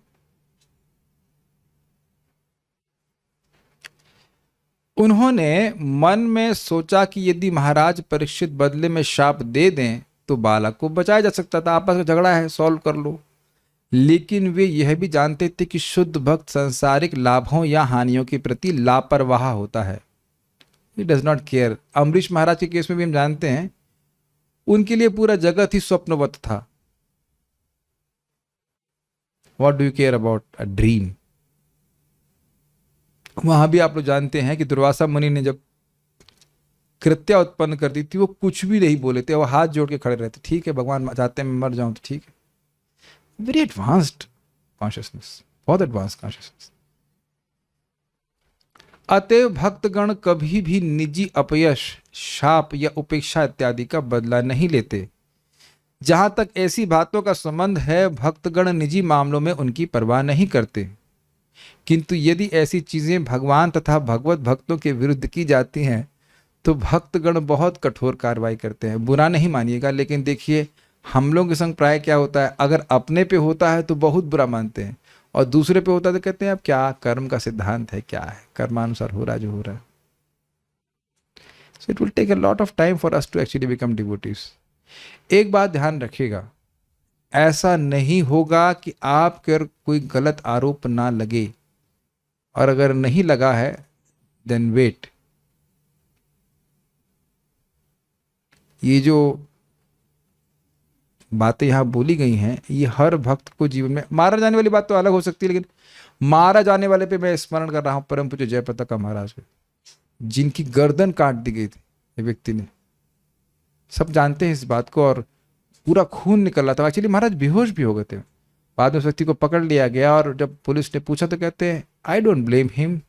उन्होंने मन में सोचा कि यदि महाराज परीक्षित बदले में शाप दे दें तो बालक को बचाया जा सकता था, आपस में झगड़ा है, सॉल्व कर लो। लेकिन वे यह भी जानते थे कि शुद्ध भक्त सांसारिक लाभों या हानियों के प्रति लापरवाह होता है, he does not care. Ambarish Maharaj के केस में भी हम जानते हैं, उनके लिए पूरा जगत ही स्वप्नवत था। What do you care about a dream. वहां भी आप लोग जानते हैं कि दुर्वासा मुनि ने जब कृत्या उत्पन्न कर दी थी, वो कुछ भी नहीं बोले थे, वो हाथ जोड़ के खड़े रहते, ठीक है भगवान चाहते हैं मैं मर जाऊं तो ठीक है। वेरी एडवांस्ड कॉन्शियसनेस, बहुत एडवांस कॉन्शियसनेस। अतएव भक्तगण कभी भी निजी अपयश, शाप या उपेक्षा इत्यादि का बदला नहीं लेते। जहां तक ऐसी बातों का संबंध है, भक्तगण निजी मामलों में उनकी परवाह नहीं करते। किंतु यदि ऐसी चीजें भगवान तथा भगवत भक्तों के विरुद्ध की जाती हैं तो भक्तगण बहुत कठोर कार्रवाई करते हैं। बुरा नहीं मानिएगा, लेकिन देखिए हम लोग के संग प्राय क्या होता है, अगर अपने पे होता है तो बहुत बुरा मानते हैं, और दूसरे पे होता है तो कहते हैं अब क्या, कर्म का सिद्धांत है, क्या है, कर्मानुसार हो रहा है जो हो रहा है। So it will take a lot of time for us to actually become devotees. एक बात ध्यान रखिएगा, ऐसा नहीं होगा कि आप पर कोई गलत आरोप ना लगे, और अगर नहीं लगा है देन वेट। ये जो बातें यहां बोली गई हैं, ये हर भक्त को जीवन में, मारा जाने वाली बात तो अलग हो सकती है, लेकिन मारा जाने वाले पे मैं स्मरण कर रहा हूं परम पूज्य जयप्रताप महाराज को, जिनकी गर्दन काट दी गई थी ये व्यक्ति ने। सब जानते हैं इस बात को, और पूरा खून निकल रहा था। एक्चुअली महाराज बेहोश भी हो गए थे। बाद में उस व्यक्ति को पकड़ लिया गया, और जब पुलिस ने पूछा तो कहते हैं I don't blame him,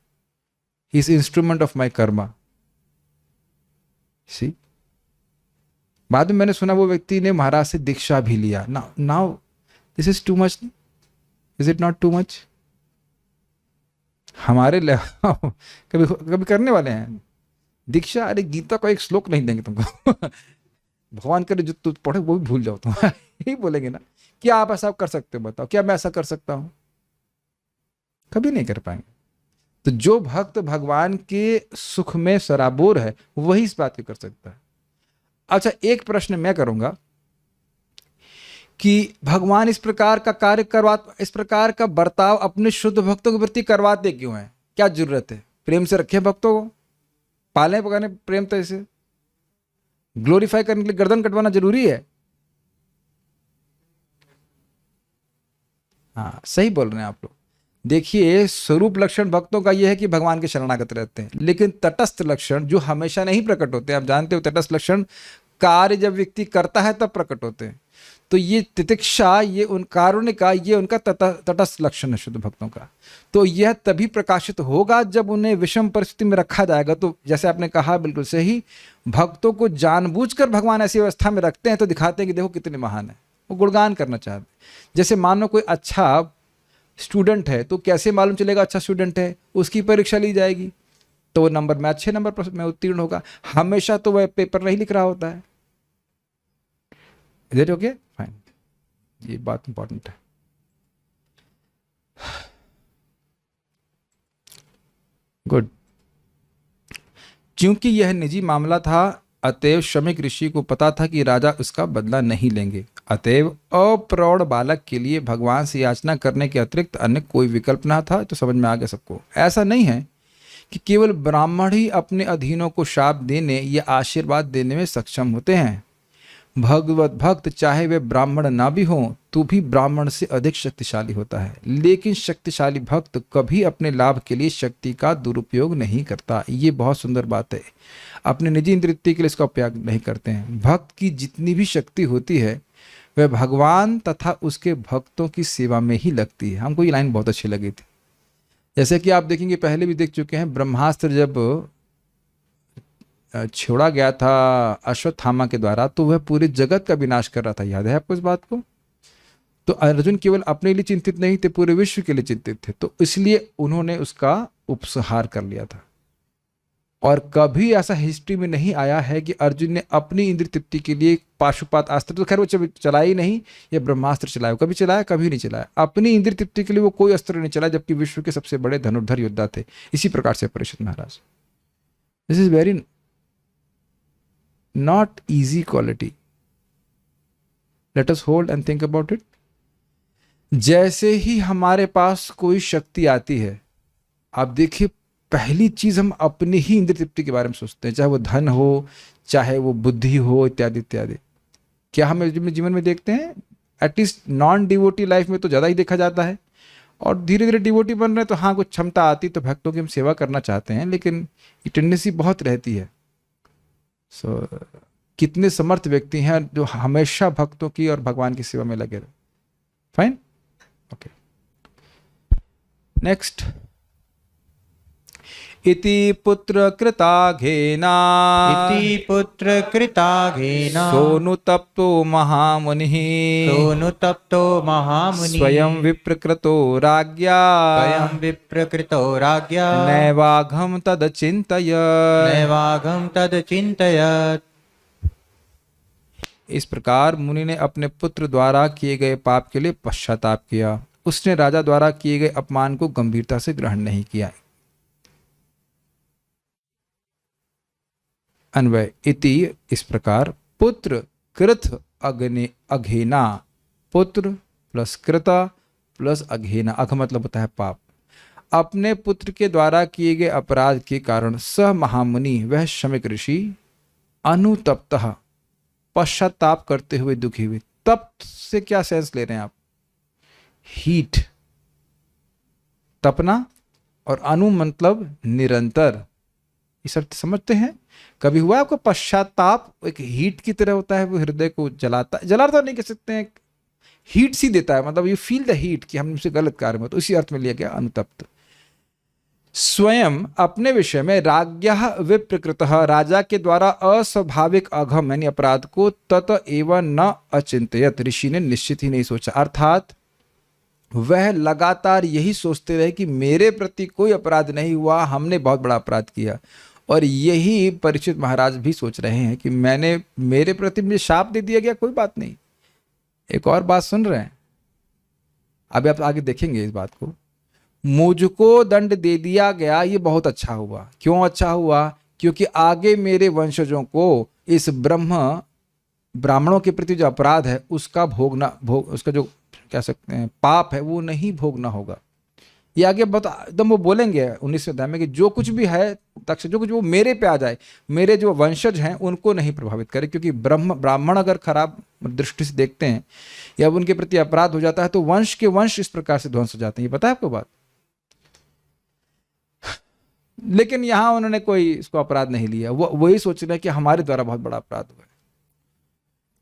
he is instrument of my karma. See, बाद में मैंने सुना वो व्यक्ति ने महाराज से दीक्षा भी लिया। Now this is too much, is it not too much? हमारे कभी कभी करने वाले हैं दीक्षा। अरे गीता को एक श्लोक नहीं देंगे तुमको भगवान करे जो तू पढ़े वो भी भूल जाओ तुम यही बोलेंगे ना। क्या आप ऐसा कर सकते हो, बताओ, क्या मैं ऐसा कर सकता हूं? कभी नहीं कर पाएंगे। तो जो भक्त भगवान के सुख में सराबोर है वही इस बात को कर सकता है। अच्छा, एक प्रश्न मैं करूंगा कि भगवान इस प्रकार का कार्य इस प्रकार का बर्ताव अपने शुद्ध भक्तों के प्रति करवाते क्यों हैं? क्या जरूरत है? प्रेम से रखे भक्तों को, पाले पकाने प्रेम तो इसे ग्लोरीफाई करने के लिए गर्दन कटवाना जरूरी है? हाँ, सही बोल रहे हैं आप लोग। देखिए, स्वरूप लक्षण भक्तों का यह है कि भगवान के शरणागत रहते हैं, लेकिन तटस्थ लक्षण जो हमेशा नहीं प्रकट होते, आप जानते हो तटस्थ लक्षण कार्य जब व्यक्ति करता है तब प्रकट होते हैं। तो ये तितिक्षा, ये उन कारुणिका, ये उनका तटस्थ लक्षण है शुद्ध भक्तों का। तो यह तभी प्रकाशित होगा जब उन्हें विषम परिस्थिति में रखा जाएगा। तो जैसे आपने कहा बिल्कुल सही, भक्तों को जानबूझकर भगवान ऐसी अवस्था में रखते हैं तो दिखाते हैं कि देखो कितने महान है, वो गुणगान करना चाहते हैं। जैसे मानो कोई अच्छा स्टूडेंट है तो कैसे मालूम चलेगा अच्छा स्टूडेंट है? उसकी परीक्षा ली जाएगी तो वो नंबर में अच्छे नंबर में उत्तीर्ण होगा। हमेशा तो वह पेपर नहीं लिख रहा होता है। Is it okay? फाइन, ये बात इंपॉर्टेंट है। गुड। क्योंकि यह निजी मामला था, अतएव शमिक ऋषि को पता था कि राजा उसका बदला नहीं लेंगे। अतएव अप्रौढ़ बालक के लिए भगवान से याचना करने के अतिरिक्त अन्य कोई विकल्प ना था। तो समझ में आ गया सबको। ऐसा नहीं है कि केवल ब्राह्मण ही अपने अधीनों को शाप देने या आशीर्वाद देने में सक्षम होते हैं। भगवत भक्त चाहे वे ब्राह्मण ना भी हों तो भी ब्राह्मण से अधिक शक्तिशाली होता है। लेकिन शक्तिशाली भक्त कभी अपने लाभ के लिए शक्ति का दुरुपयोग नहीं करता। ये बहुत सुंदर बात है। अपने निजी इंद्रिय के लिए इसका उपयोग नहीं करते हैं। भक्त की जितनी भी शक्ति होती है वह भगवान तथा उसके भक्तों की सेवा में ही लगती है। हमको ये लाइन बहुत अच्छी लगी थी। जैसे कि आप देखेंगे, पहले भी देख चुके हैं, ब्रह्मास्त्र जब छोड़ा गया था अश्वत्थामा के द्वारा तो वह पूरे जगत का विनाश कर रहा था। याद है आपको इस बात को? तो अर्जुन केवल अपने लिए चिंतित नहीं थे, पूरे विश्व के लिए चिंतित थे। तो इसलिए उन्होंने उसका उपसंहार कर लिया था। और कभी ऐसा हिस्ट्री में नहीं आया है कि अर्जुन ने अपनी इंद्रिय तृप्ति के लिए पाशुपात अस्त्र, तो खैर वो चलाया ही नहीं, या ब्रह्मास्त्र चलाया, कभी चलाया? कभी नहीं चलाया। अपनी इंद्रिय तृप्ति के लिए वो कोई अस्त्र नहीं चलाया, जबकि विश्व के सबसे बड़े धनुर्धर योद्धा थे। इसी प्रकार से Parikshit Maharaj. This is very not easy quality. Let us hold and think about it. जैसे ही हमारे पास कोई शक्ति आती है, आप देखिए, पहली चीज हम अपनी ही इंद्रिय तृप्ति के बारे में सोचते हैं, चाहे वो धन हो, चाहे वो बुद्धि हो, इत्यादि इत्यादि। क्या हम जीवन में देखते हैं? एटलीस्ट नॉन डिवोटी लाइफ में तो ज्यादा ही देखा जाता है। और धीरे धीरे डिवोटी बन रहे हैं तो हाँ, कुछ क्षमता आती तो भक्तों की हम सेवा करना चाहते हैं, लेकिन ये टेंडेंसी बहुत रहती है। कितने समर्थ व्यक्ति हैं जो हमेशा भक्तों की और भगवान की सेवा में लगे रहे। Fine, okay. नेक्स्ट, इति पुत्र कृताघेना इति पुत्र कृताघेना सोनुतप्तो महामुनिः सोनुतप्तो महामुनि स्वयं विप्रकृतो राज्ञा स्वयं विप्रकृतो राज्ञा नैवाघं तदचिन्तयत्। नैवाघं तदचिन्तयत्। इस प्रकार मुनि ने अपने पुत्र द्वारा किए गए पाप के लिए पश्चाताप किया। उसने राजा द्वारा किए गए अपमान को गंभीरता से ग्रहण नहीं किया। अन्वय, इति इस प्रकार, पुत्र कृत अग्नि अघेना, पुत्र प्लस कृता प्लस अघेना, अघ मतलब होता है पाप, अपने पुत्र के द्वारा किए गए अपराध के कारण स महामुनि, वह शमिक ऋषि, अनुतप्तः, पश्चाताप करते हुए दुखी हुए। तप्त से क्या सेंस ले रहे हैं आप? हीट, तपना, और अनु मतलब निरंतर। इस अर्थ समझते हैं? कभी हुआ आपको पश्चाताप एक हीट की तरह होता है, वो हृदय को जलाता, जलाता नहीं कह सकते हैं, हीट सी देता है, मतलब यू फील द हीट कि हमसे गलत कार्य में, तो इसी अर्थ में लिया गया अनुतप्त। स्वयं अपने विषय में राज्ञः विप्रकृतः, राजा के द्वारा अस्वाभाविक अघम यानी अपराध को तत एवं न अचिंतयत, ऋषि ने निश्चित ही नहीं सोचा। अर्थात वह लगातार यही सोचते रहे कि मेरे प्रति कोई अपराध नहीं हुआ, हमने बहुत बड़ा अपराध किया। और यही परीक्षित महाराज भी सोच रहे हैं कि मेरे प्रति मुझे शाप दे दिया गया, कोई बात नहीं। एक और बात सुन रहे हैं, अभी आप आगे देखेंगे इस बात को। मुझको दंड दे दिया गया, ये बहुत अच्छा हुआ। क्यों अच्छा हुआ? क्योंकि आगे मेरे वंशजों को इस ब्राह्मणों के प्रति जो अपराध है उसका उसका जो कह सकते हैं पाप है वो नहीं भोगना होगा। ये आगे बहुत एकदम वो बोलेंगे 19वें अध्याय में कि जो कुछ भी है तक्ष, जो कुछ वो मेरे पे आ जाए, मेरे जो वंशज हैं उनको नहीं प्रभावित करे। क्योंकि ब्राह्मण अगर खराब दृष्टि से देखते हैं या उनके प्रति अपराध हो जाता है तो वंश के वंश इस प्रकार से ध्वंस हो जाते हैं। ये पता है आपको बात? लेकिन यहां उन्होंने कोई इसको अपराध नहीं लिया, वो वही सोच रहे हैं कि हमारे द्वारा बहुत बड़ा अपराध हुआ है।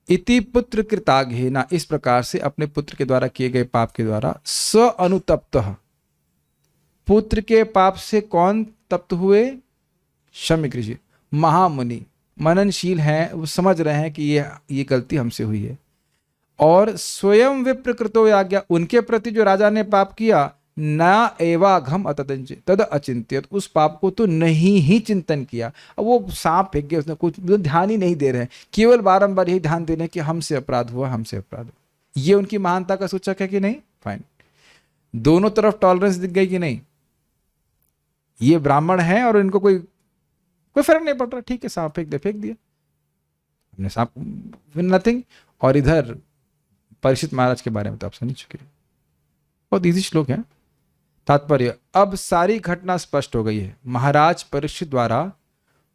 इति पुत्र कृताघेना, इस प्रकार से अपने पुत्र के द्वारा किए गए पाप के द्वारा स अनुतप्तः, पुत्र के पाप से कौन तप्त हुए? शमिक ऋषि, महामुनि, मननशील हैं, वो समझ रहे हैं कि ये गलती हमसे हुई है। और स्वयं विप्रकृतो आज्ञा, उनके प्रति जो राजा ने पाप किया, न एवाघम तद अचिंत्यत, उस पाप को तो नहीं ही चिंतन किया। अब वो सांप फेंक गया, उसने कुछ ध्यान ही नहीं दे रहे हैं, केवल बारंबार यही ध्यान दे रहे हैं कि हमसे अपराध हुआ, हमसे अपराध हुआ। ये उनकी महानता का सूचक है कि नहीं? फाइन। दोनों तरफ टॉलरेंस दिख गई कि नहीं? ये ब्राह्मण है और इनको कोई फर्क नहीं पड़ रहा, ठीक है, सांप फेंक दिया। हमने सांप नथिंग, और इधर परीक्षित महाराज के बारे में तो आप समझ चुके हैं, बहुत इजी श्लोक है। तात्पर्य, अब सारी घटना स्पष्ट हो गई है। महाराज परीक्षित द्वारा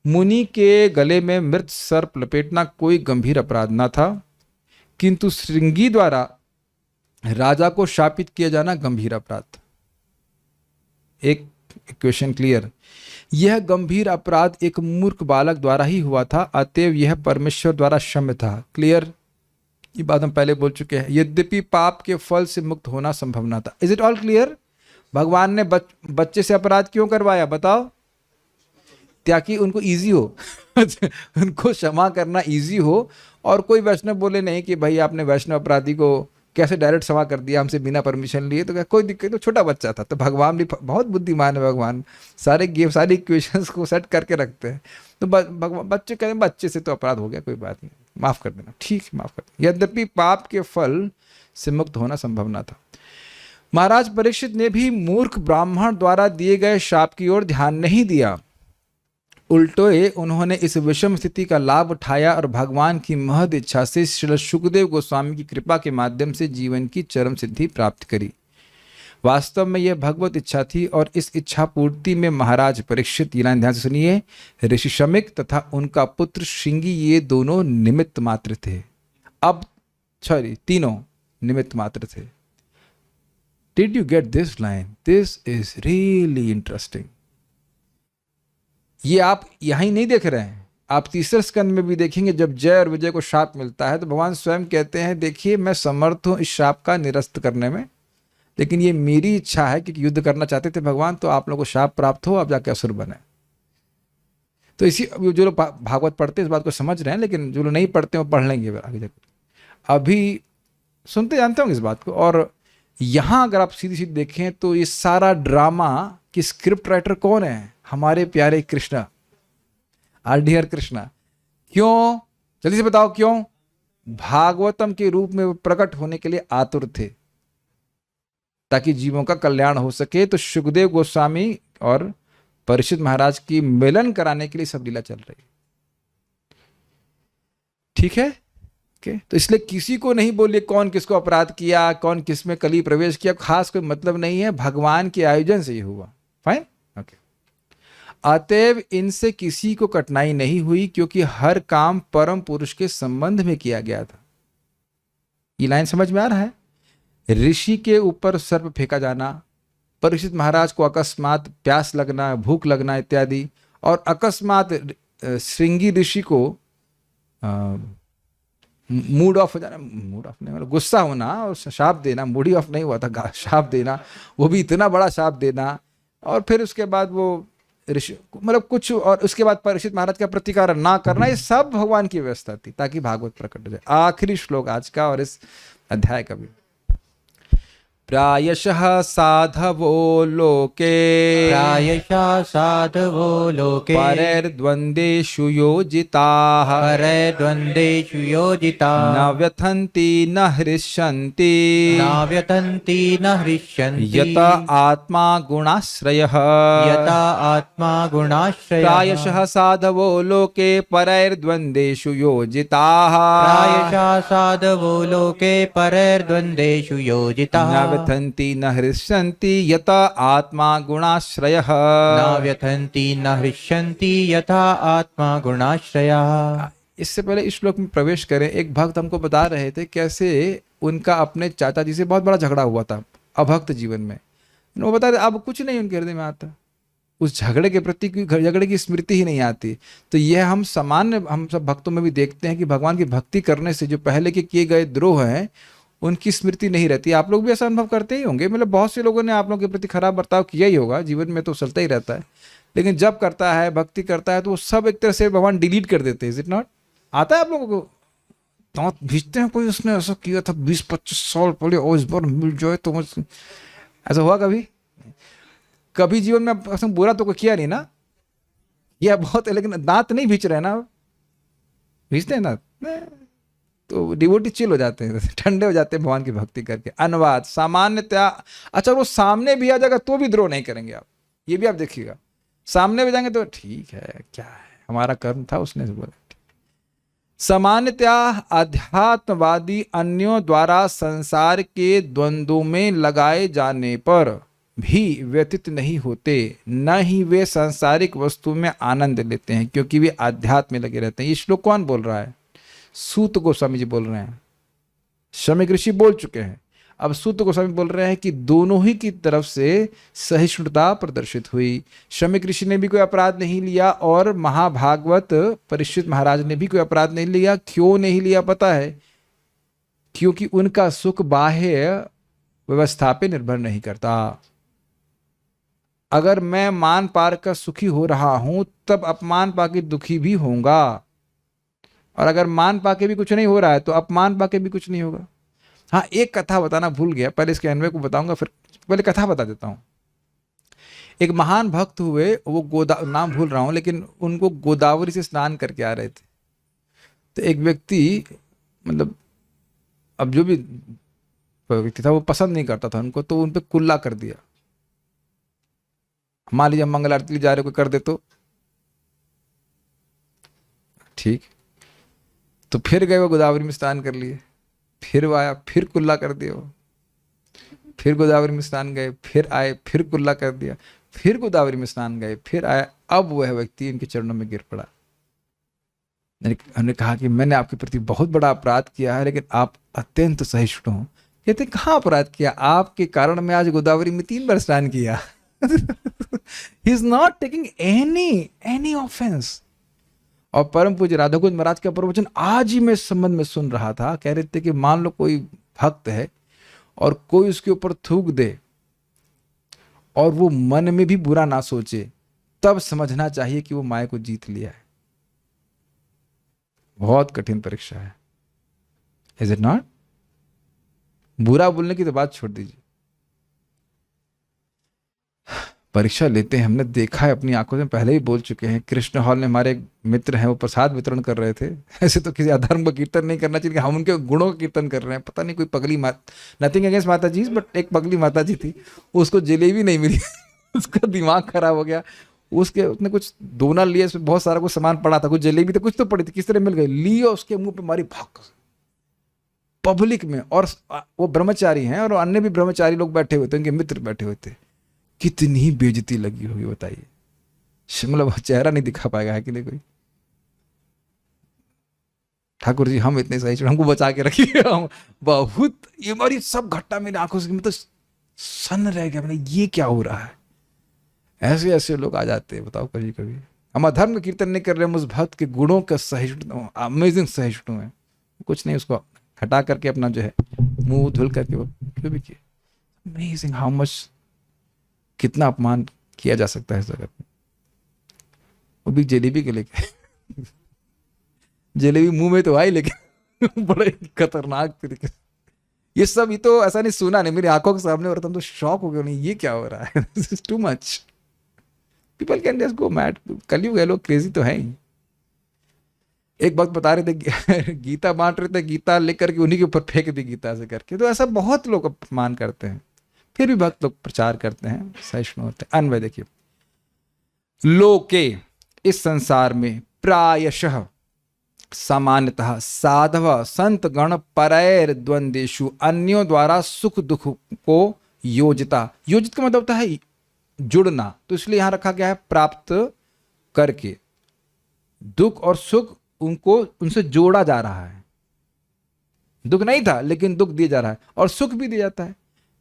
मुनि के गले में मृत सर्प लपेटना कोई गंभीर अपराध न था, किंतु श्रृंगी द्वारा राजा को शापित किया जाना गंभीर अपराध था। एक क्वेश्चन क्लियर, यह गंभीर अपराध एक मूर्ख बालक द्वारा ही हुआ था, अतएव यह परमेश्वर द्वारा क्षम्य था। क्लियर, ये बात हम पहले बोल चुके हैं। यद्यपि पाप के फल से मुक्त होना संभव न था। Is it all clear? भगवान ने बच्चे से अपराध क्यों करवाया बताओ? ताकि उनको इजी हो उनको क्षमा करना इजी हो, और कोई वैष्णव बोले नहीं कि भाई आपने वैष्णव अपराधी को कैसे डायरेक्ट क्षमा कर दिया हमसे बिना परमिशन लिए, तो क्या कोई दिक्कत? तो छोटा बच्चा था। तो भगवान भी बहुत बुद्धिमान है, भगवान सारे इक्वेशंस को सेट करके रखते हैं। तो बच्चे कहते हैं बच्चे से तो अपराध हो गया, कोई बात नहीं, माफ कर देना, ठीक है माफ कर देना। यद्यपि पाप के फल से मुक्त होना संभव न था। महाराज परीक्षित ने भी मूर्ख ब्राह्मण द्वारा दिए गए शाप की ओर ध्यान नहीं दिया, उल्टे उन्होंने इस विषम स्थिति का लाभ उठाया और भगवान की महद इच्छा से श्री सुखदेव गोस्वामी की कृपा के माध्यम से जीवन की चरम सिद्धि प्राप्त करी। वास्तव में यह भगवत इच्छा थी, और इस इच्छा पूर्ति में महाराज परीक्षित, ये लाइन ध्यान से सुनिए, ऋषि शमिक तथा उनका पुत्र श्रृंगी ये दोनों निमित्त मात्र थे। अब तीनों निमित्त मात्र थे। Did you get this line? This is really interesting. ये आप यहीं नहीं देख रहे हैं, आप तीसरे स्कंद में भी देखेंगे। जब जय और विजय को शाप मिलता है तो भगवान स्वयं कहते हैं, देखिए मैं समर्थ हूं इस शाप का निरस्त करने में, लेकिन ये मेरी इच्छा है कि युद्ध करना चाहते थे भगवान, तो आप लोगों को शाप प्राप्त हो, आप जाके असुर बने। तो इसी, जो लोग भागवत पढ़ते हैं इस बात को समझ रहे हैं, लेकिन जो लोग नहीं पढ़ते वो पढ़ लेंगे आगे जाकर। अभी सुनते जानते होंगे इस बात को। और यहां अगर आप सीधी सीधी देखें तो ये सारा ड्रामा की स्क्रिप्ट राइटर कौन है? हमारे प्यारे कृष्णा, आर डियर कृष्णा। क्यों? जल्दी से बताओ क्यों? भागवतम के रूप में प्रकट होने के लिए आतुर थे, ताकि जीवों का कल्याण हो सके। तो सुखदेव गोस्वामी और परीक्षित महाराज की मिलन कराने के लिए सब लीला चल रही। ठीक है, तो इसलिए किसी को नहीं बोलिए कौन किसको अपराध किया, कौन किस में कली प्रवेश किया, खास कोई मतलब नहीं है, भगवान के आयोजन से ये हुआ। Fine, okay. अतएव इनसे किसी को कठिनाई नहीं हुई, क्योंकि हर काम परम पुरुष के संबंध में किया गया था। ये लाइन समझ में आ रहा है? ऋषि के ऊपर सर्प फेंका जाना, परीक्षित महाराज को अकस्मात प्यास लगना, भूख लगना इत्यादि, और अकस्मात श्रृंगी ऋषि को मूड ऑफ हो जाना, मूड ऑफ नहीं मतलब गुस्सा होना और शाप देना, मूड ही ऑफ नहीं हुआ था, शाप देना, वो भी इतना बड़ा शाप देना, और फिर उसके बाद वो ऋषि मतलब कुछ, और उसके बाद परीक्षित महाराज का प्रतिकार ना करना, ये सब भगवान की व्यवस्था थी ताकि भागवत प्रकट हो जाए। आखिरी श्लोक आज का और इस अध्याय का भी। प्रायशः साधवो लोके, प्रायशः साधवो लोके, परैर्द्वन्द्वेषु योजिताः, परैर्द्वन्द्वेषु योजिताः, न व्यथन्ति न हृष्यन्ति, न व्यथन्ति न हृष्यन्ति, यत आत्मा गुणाश्रयः, यत आत्मा गुणाश्रयः। प्रायशः साधवो लोके परैर्द्वन्द्वेषु योजिताः, प्रायशः साधवो लोके परैर्द्वन्द्वेषु योजिताः, न व्यथन्ति न हृष्यन्ति यत आत्मा गुणाश्रयः, न व्यथन्ति न हृष्यन्ति यथा आत्मा गुणाश्रयः। इससे पहले इस श्लोक में प्रवेश करें, एक भक्त हमको बता रहे थे कैसे उनका अपने चाचा जी से बहुत बड़ा झगड़ा हुआ था अभक्त जीवन में। वो बता रहे अब कुछ नहीं उनके हृदय में आता, उस झगड़े के प्रति झगड़े की स्मृति ही नहीं आती। तो यह हम सामान्य, हम सब भक्तों में भी देखते हैं कि भगवान की भक्ति करने से जो पहले के किए गए द्रोह हैं उनकी स्मृति नहीं रहती। आप लोग भी ऐसा अनुभव करते ही होंगे, मतलब बहुत से लोगों ने आप लोगों के प्रति खराब बर्ताव किया ही होगा, जीवन में तो चलता ही रहता है, लेकिन जब करता है भक्ति करता है तो वो सब एक तरह से भगवान डिलीट कर देते हैं। Is it not? आता है आप लोगों को? दांत भीजते हैं, कोई उसने ऐसा किया था 20-25 साल पहले और इस बार मिल जाए तो मुझ, ऐसा हुआ कभी? कभी जीवन में ऐसा बुरा तो कोई किया नहीं ना? यह बहुत है, लेकिन दांत नहीं भींच रहे ना, भीजते हैं दांत तो डिवोटी चिल हो जाते हैं, ठंडे हो जाते हैं भगवान की भक्ति करके। अनुवाद सामान्यतया, अच्छा वो सामने भी आ जाएगा तो भी द्रोह नहीं करेंगे आप, ये भी आप देखिएगा। सामने भी जाएंगे तो ठीक है, क्या है, हमारा कर्म था, उसने बोला। सामान्यतया अध्यात्मवादी अन्यों द्वारा संसार के द्वंद्वों में लगाए जाने पर भी व्यतीत नहीं होते, न ही वे सांसारिक वस्तु में आनंद लेते हैं, क्योंकि वे आध्यात्म में लगे रहते हैं। ये श्लोक कौन बोल रहा है? सूत गोस्वामी जी बोल रहे हैं। शमीक ऋषि बोल चुके हैं, अब सूत गोस्वामी बोल रहे हैं कि दोनों ही की तरफ से सहिष्णुता प्रदर्शित हुई। शमीक ऋषि ने भी कोई अपराध नहीं लिया और महाभागवत परीक्षित महाराज ने भी कोई अपराध नहीं लिया। क्यों नहीं लिया पता है? क्योंकि उनका सुख बाह्य व्यवस्था पे निर्भर नहीं करता। अगर मैं मान पार कर सुखी हो रहा हूं तब अपमान पाके दुखी भी होऊंगा, और अगर मान पाके भी कुछ नहीं हो रहा है तो अपमान पाके भी कुछ नहीं होगा। हाँ, एक कथा बताना भूल गया, पहले इसके अन्वय को बताऊंगा, फिर पहले कथा बता देता हूं। एक महान भक्त हुए, वो नाम भूल रहा हूं, लेकिन उनको गोदावरी से स्नान करके आ रहे थे। तो एक व्यक्ति, मतलब अब जो भी व्यक्ति था वो पसंद नहीं करता था उनको, तो उन पे कुल्ला कर दिया। मान लीजिए मंगल आरती जा रहे को कर दे तो ठीक, तो फिर गए वो गोदावरी में स्नान कर लिए, फिर वो आया, फिर कुल्ला कर दिया वो, फिर गोदावरी में स्नान गए, फिर आए, फिर कुल्ला कर दिया, फिर गोदावरी में स्नान गए, फिर आया। अब वह व्यक्ति इनके चरणों में गिर पड़ा। हमने कहा कि मैंने आपके प्रति बहुत बड़ा अपराध किया है, लेकिन आप अत्यंत सहिष्णु हो। कहते कहाँ अपराध किया? आपके कारण मैं आज गोदावरी में 3 बार स्नान किया। He is not taking any offense। और परम पूज्य राधा कुंज महाराज का प्रवचन आज ही मैं इस संबंध में सुन रहा था। कह रहे थे कि मान लो कोई भक्त है और कोई उसके ऊपर थूक दे और वो मन में भी बुरा ना सोचे, तब समझना चाहिए कि वो माया को जीत लिया है। बहुत कठिन परीक्षा है, इज इट नॉट? बुरा बोलने की तो बात छोड़ दीजिए, परीक्षा लेते हैं। हमने देखा है अपनी आंखों से, पहले ही बोल चुके हैं। कृष्ण हॉल में हमारे एक मित्र हैं, वो प्रसाद वितरण कर रहे थे। ऐसे तो किसी अधर्म का कीर्तन नहीं करना चाहिए, हम उनके गुणों का कीर्तन कर रहे हैं। पता नहीं कोई पगली नथिंग अगेंस्ट माता जी, बट एक पगली माता जी थी, उसको जलेबी नहीं मिली। उसका दिमाग खराब हो गया। उसने कुछ दोना लिया, इसमें बहुत सारा कुछ सामान पड़ा था, कुछ जलेबी तो कुछ तो पड़ी थी, किस तरह मिल गई, ली और उसके मुंह पे मारी भाग पब्लिक में। और वो ब्रह्मचारी हैं और अन्य भी ब्रह्मचारी लोग बैठे हुए थे, उनके मित्र बैठे हुए थे। कितनी बेइज्जती लगी होगी बताइए। मतलब चेहरा नहीं दिखा पाएगा है कि नहीं कोई? ठाकुर जी हम इतने सही, हमको बचा के रखिए। बहुत ये हमारी सब घटना मेरी आंखों से, मतलब सन्न रह गया, मैंने ये क्या हो रहा है? ऐसे ऐसे लोग आ जाते हैं, बताओ कभी कभी। हम अधर्म का कीर्तन नहीं कर रहे हैं, उस भक्त के गुणों का सहिष्णु, अमेजिंग सहिष्णु है। कुछ नहीं, उसको हटा करके अपना जो है मुंह धुल करके वो जो भी किए। अमेजिंग हाउ मच, कितना अपमान किया जा सकता है इस जगत में। वो भी जलेबी के लेके। जलेबी मुंह में तो आई, लेकिन बड़े खतरनाक तरीके से। ये सब, ये तो ऐसा नहीं सुना नहीं, मेरी आंखों के सामने हो रहा था, हम तो शॉक हो गए, नहीं ये क्या हो रहा है? This is too much. People can just go mad. कलयुग है, लोग क्रेजी तो है ही। एक वक्त बता रहे थे गीता बांट रहे थे, गीता लेकर के उन्हीं के ऊपर फेंक दी गीता से करके। तो ऐसा बहुत लोग अपमान करते हैं, फिर भी भक्त लोग प्रचार करते हैं, सहिष्णु होते हैं। अन्वय देखिए, लोके, इस संसार में, प्रायशः, सामान्यतः, साधव संत गण परैर द्वंदेषु, अन्यों द्वारा सुख दुख को योजिता। योजित का मतलब होता है जुड़ना, तो इसलिए यहां रखा गया है प्राप्त करके। दुख और सुख उनको, उनसे जोड़ा जा रहा है। दुख नहीं था लेकिन दुख दिया जा रहा है, और सुख भी दिया जाता है।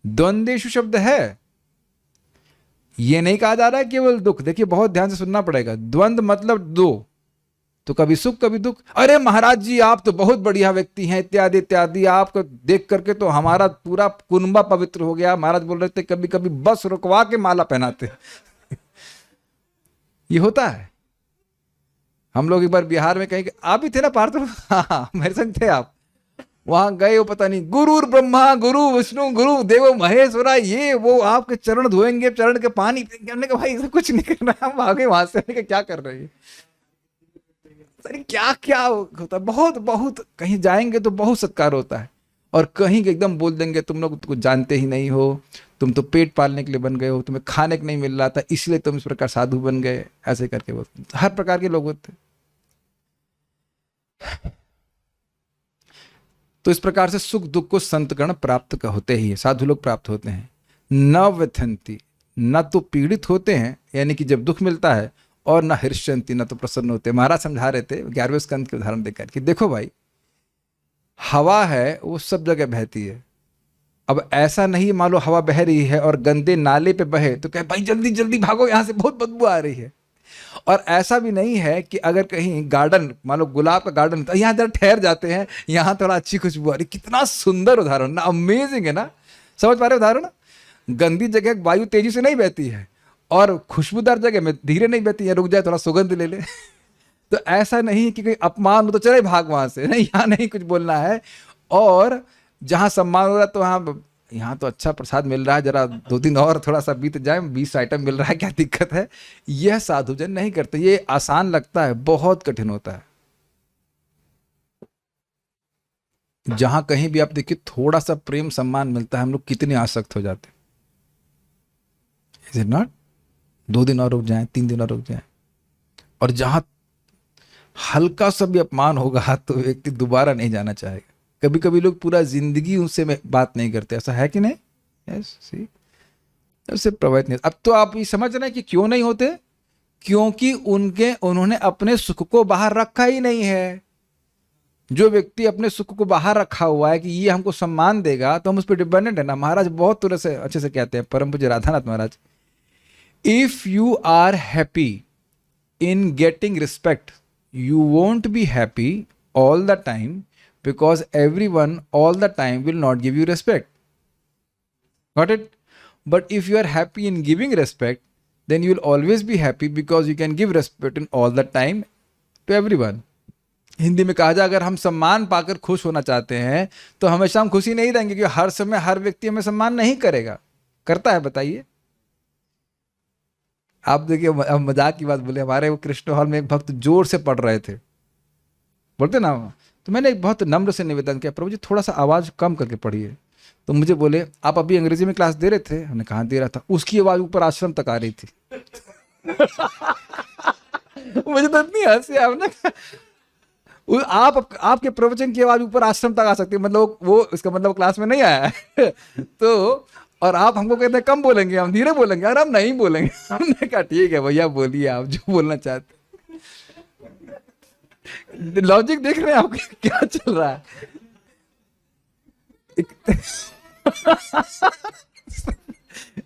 द्वंदेषु शब्द है, ये नहीं कहा जा रहा है केवल दुख। देखिए बहुत ध्यान से सुनना पड़ेगा। द्वंद मतलब दो, तो कभी सुख कभी दुख। अरे महाराज जी आप तो बहुत बढ़िया व्यक्ति हैं, इत्यादि इत्यादि, आपको देख करके तो हमारा पूरा कुनबा पवित्र हो गया। महाराज बोल रहे थे कभी कभी बस रुकवा के माला पहनाते। ये होता है। हम लोग एक बार बिहार में कहेंगे, आप भी थे ना पार्थ? हाँ मेरे संग थे आप। वहां गए हो, पता नहीं गुरु ब्रह्मा गुरु विष्णु गुरु देवो महेश्वरा, ये वो, आपके चरण धोएंगे, चरण के पानी पिएंगे। हमने कहा भाई ऐसा कुछ नहीं करना है, हम आगे वहां से क्या कर रहे हैं? क्या क्या होता है। बहुत बहुत कहीं जाएंगे तो बहुत सत्कार होता है, और कहीं एकदम बोल देंगे तुम लोग कुछ जानते ही नहीं हो, तुम तो पेट पालने के लिए बन गए हो, तुम्हें खाने को नहीं मिल रहा था इसलिए तुम इस प्रकार साधु बन गए, ऐसे करके बोलते। हर प्रकार के लोग होते हैं। तो इस प्रकार से सुख दुख को संतगण प्राप्त होते ही है, साधु लोग प्राप्त होते हैं। न व्यथंती, न तो पीड़ित होते हैं यानी कि जब दुख मिलता है, और न हर्षंती, न तो प्रसन्न होते। महाराज समझा रहे थे 11वें स्कंद के उदाहरण देकर कि देखो भाई, हवा है वो सब जगह बहती है। अब ऐसा नहीं मान लो हवा बह रही है और गंदे नाले पे बहे तो कहे भाई जल्दी जल्दी भागो यहाँ से, बहुत बदबू आ रही है। और ऐसा भी नहीं है कि अगर कहीं गार्डन, मान लो गुलाब का गार्डन, तो यहाँ जरा ठहर जाते हैं, यहाँ थोड़ा अच्छी खुशबू आ रही। कितना सुंदर उदाहरण ना, अमेजिंग है ना, समझ पा रहे उदाहरण। गंदी जगह वायु तेजी से नहीं बहती है और खुशबूदार जगह में धीरे नहीं बहती है, रुक जाए थोड़ा सुगंध ले ले। तो ऐसा नहीं कि कोई अपमान हो तो चले भाग वहां से, नहीं, यहाँ नहीं कुछ बोलना है। और जहाँ सम्मान हो रहा है तो यहाँ तो अच्छा प्रसाद मिल रहा है, जरा 2 दिन और थोड़ा सा बीत जाए, 20 आइटम मिल रहा है, क्या दिक्कत है। यह साधुजन नहीं करते। ये आसान लगता है, बहुत कठिन होता है। जहां कहीं भी आप देखिए थोड़ा सा प्रेम सम्मान मिलता है, हम लोग कितने आसक्त हो जाते हैं। Is it not? 2 दिन और रुक जाए, 3 दिन और रुक जाए। और जहां हल्का सा भी अपमान होगा तो व्यक्ति दोबारा नहीं जाना चाहेगा। कभी कभी लोग पूरा जिंदगी उनसे बात नहीं करते, ऐसा है कि नहीं? यस, सी, उससे प्रभावित नहीं। अब तो आप ये समझ रहे हैं कि क्यों नहीं होते, क्योंकि उन्होंने अपने सुख को बाहर रखा ही नहीं है। जो व्यक्ति अपने सुख को बाहर रखा हुआ है कि ये हमको सम्मान देगा तो हम उस पर डिपेंडेंट है ना। महाराज बहुत तरह से अच्छे से कहते हैं, परम पूज्य Radhanath Maharaj, if you are happy in getting respect, you won't be happy all the time because everyone all the time will not give you respect. Got it? But if you are happy in giving respect, then you will always be happy because you can give respect in all the time to everyone. Hindi में कहा जाए, अगर हम सम्मान पाकर खुश होना चाहते हैं तो हमेशा हम खुशी नहीं रहेंगे, क्योंकि हर समय हर व्यक्ति हमें सम्मान नहीं करेगा। करता है? बताइए। आप देखिए, अब मजाक की बात बोले, हमारे वो कृष्ण हॉल में एक भक्त जोर से पढ़ रहे थे, बोलते ना, तो मैंने एक बहुत नम्र से निवेदन किया, प्रभु जी थोड़ा सा आवाज कम करके पढ़िए। तो मुझे बोले, आप अभी अंग्रेजी में क्लास दे रहे थे? हमने कहा दे रहा था। उसकी आवाज ऊपर आश्रम तक आ रही थी। मुझे तो इतनी हंसी आपने, आपके प्रवचन की आवाज ऊपर आश्रम तक आ सकती है, मतलब वो इसका मतलब क्लास में नहीं आया है। तो और आप हमको कहते हैं कम बोलेंगे, हम धीरे बोलेंगे, और हम नहीं बोलेंगे। हमने कहा ठीक है भैया, बोलिए आप जो बोलना चाहते। लॉजिक देख रहे हैं आप क्या चल रहा है।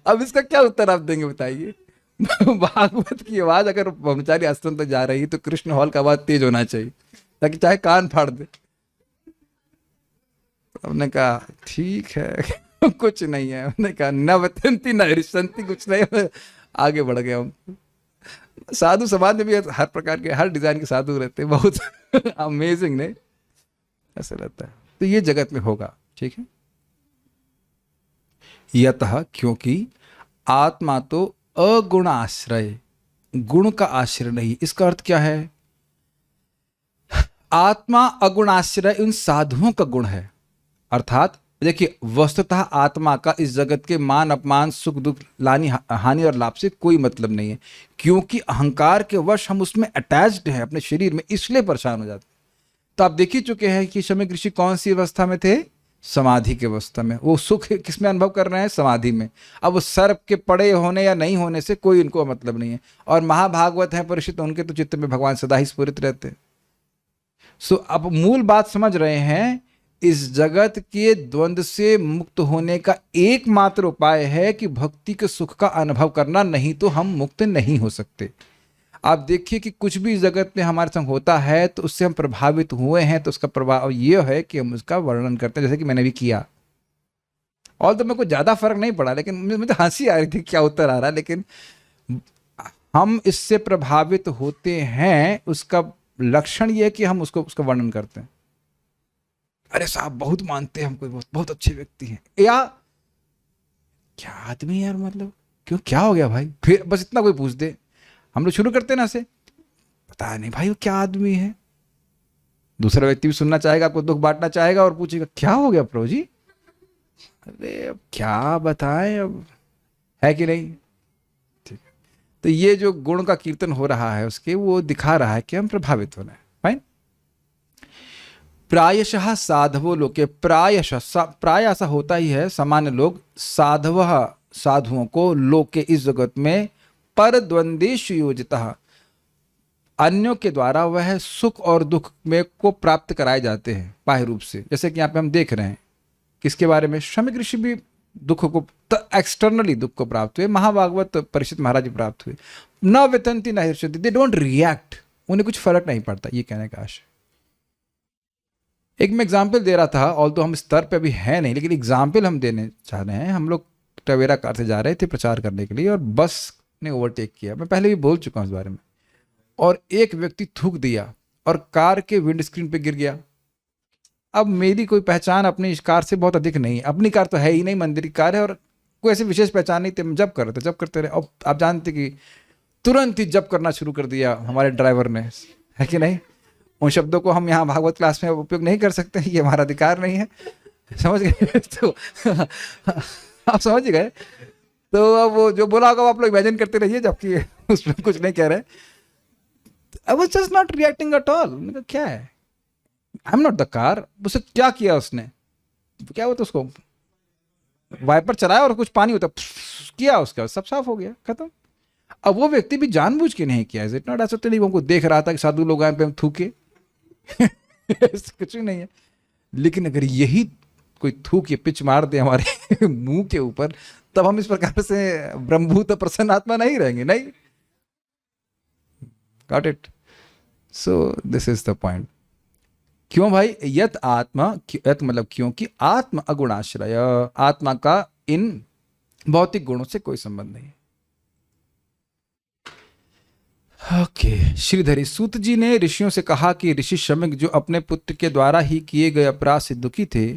अब इसका क्या उत्तर आप देंगे, बताइए। भागवत की आवाज अगर ब्रह्मचारी आश्रम तक जा रही है तो कृष्ण हॉल का आवाज तेज होना चाहिए, ताकि चाहे कान फाड़ दे। हमने कहा ठीक है, कुछ नहीं है। हमने कहा न वतंती न हरिशंती, कुछ नहीं। आगे बढ़ गए हम। साधु समाज में भी हर प्रकार के, हर डिजाइन के साधु रहते हैं, बहुत अमेजिंग नहीं ऐसा रहता है। तो ये जगत में होगा, ठीक है। यतः, क्योंकि आत्मा तो अगुण आश्रय, गुण का आश्रय नहीं। इसका अर्थ क्या है? आत्मा अगुणाश्रय उन साधुओं का गुण है। अर्थात देखिए, वस्तुतः आत्मा का इस जगत के मान अपमान, सुख दुख, हानि और लाभ से कोई मतलब नहीं है, क्योंकि अहंकार के वश हम उसमें अटैच्ड हैं अपने शरीर में, इसलिए परेशान हो जाते हैं। तो आप देख ही चुके हैं कि शमी ऋषि कौन सी अवस्था में थे? समाधि की अवस्था में। वो सुख किसमें अनुभव कर रहे हैं? समाधि में। अब सर्प के पड़े होने या नहीं होने से कोई इनको मतलब नहीं है। और महाभागवत है परीक्षित, उनके तो चित्त में भगवान सदा ही स्फुरित रहते हैं। सो अब मूल बात समझ रहे हैं, इस जगत के द्वंद्व से मुक्त होने का एकमात्र उपाय है कि भक्ति के सुख का अनुभव करना, नहीं तो हम मुक्त नहीं हो सकते। आप देखिए कि कुछ भी जगत में हमारे संग होता है तो उससे हम प्रभावित हुए हैं, तो उसका प्रभाव ये है कि हम उसका वर्णन करते हैं, जैसे कि मैंने भी किया। और तो मेरे को ज़्यादा फर्क नहीं पड़ा, लेकिन मुझे तो हंसी आ रही थी क्या उत्तर आ रहा है। लेकिन हम इससे प्रभावित होते हैं, उसका लक्षण ये है कि हम उसका वर्णन करते हैं। अरे साहब बहुत मानते हैं हमको, बहुत अच्छे व्यक्ति हैं, या क्या आदमी यार, मतलब क्यों, क्या हो गया भाई? फिर बस इतना कोई पूछ दे, हम लोग शुरू करते ना से, पता नहीं भाई वो क्या आदमी है। दूसरा व्यक्ति भी सुनना चाहेगा, आपको दुख बांटना चाहेगा और पूछेगा क्या हो गया प्रभु जी? अरे अब क्या बताएं, अब है कि नहीं? ठीक है। तो ये जो गुण का कीर्तन हो रहा है उसके, वो दिखा रहा है कि हम प्रभावित होना है। फाइन। प्रायशः साधवो लोके, प्राय ऐसा होता ही है, सामान्य लोग साधवः साधुओं को लोके इस जगत में पर द्वंद्वेषु योजितः अन्यों के द्वारा वह सुख और दुख में को प्राप्त कराए जाते हैं बाह्य रूप से। जैसे कि यहाँ पे हम देख रहे हैं किसके बारे में, शमिक ऋषि भी दुख को एक्सटर्नली दुख को प्राप्त हुए, महाभागवत परीक्षित महाराज भी प्राप्त हुए। न वितंती न हर्षति, दे डोंट रिएक्ट, उन्हें कुछ फर्क नहीं पड़ता, ये कहने का आशय। एक मैं एग्जाम्पल दे रहा था, ऑल तो हम स्तर पे अभी है नहीं, लेकिन एग्जाम्पल हम देने चाह रहे हैं। हम लोग टवेरा कार से जा रहे थे प्रचार करने के लिए और बस ने ओवरटेक किया, मैं पहले भी बोल चुका हूँ इस बारे में, और एक व्यक्ति थूक दिया और कार के विंड स्क्रीन पे गिर गया। अब मेरी कोई पहचान अपनी इस कार से बहुत अधिक नहीं है, अपनी कार तो है ही नहीं, मंदिर की कार है, और कोई ऐसी विशेष पहचान नहीं थी। हम जब कर रहे थे, जब करते रहे। अब आप जानते कि तुरंत ही जब करना शुरू कर दिया हमारे ड्राइवर ने, है कि नहीं। उन शब्दों को हम यहाँ भागवत क्लास में उपयोग नहीं कर सकते, ये हमारा अधिकार नहीं है, समझ गए। तो आप समझ गए। तो अब वो जो बोला होगा आप लोग इमेजिन करते रहिए, जबकि उसमें कुछ नहीं कह रहे। I was just not reacting at all। मैंने कहा क्या है, I am not the car. उसे क्या किया उसने, क्या होता उसको वाइपर चलाया और कुछ पानी होता किया, उसका सब साफ हो गया, खत्म। अब वो व्यक्ति भी जानबूझ के नहीं किया, इज इट नॉट ऐसा नहीं वो देख रहा था कि साधु लोग आए पे हम थूके कुछ भी नहीं है। लेकिन अगर यही कोई थूक या पिच मार दे हमारे मुंह के ऊपर, तब हम इस प्रकार से ब्रह्मभूत प्रसन्न आत्मा नहीं रहेंगे, नहीं। Got it? So this is the point। क्यों भाई, यत आत्मा, यत मतलब क्योंकि आत्मा अगुणाश्रय, आत्मा का इन भौतिक गुणों से कोई संबंध नहीं। ओके श्रीधरी सूत जी ने ऋषियों से कहा कि ऋषि शमिक जो अपने पुत्र के द्वारा ही किए गए अपराध से दुखी थे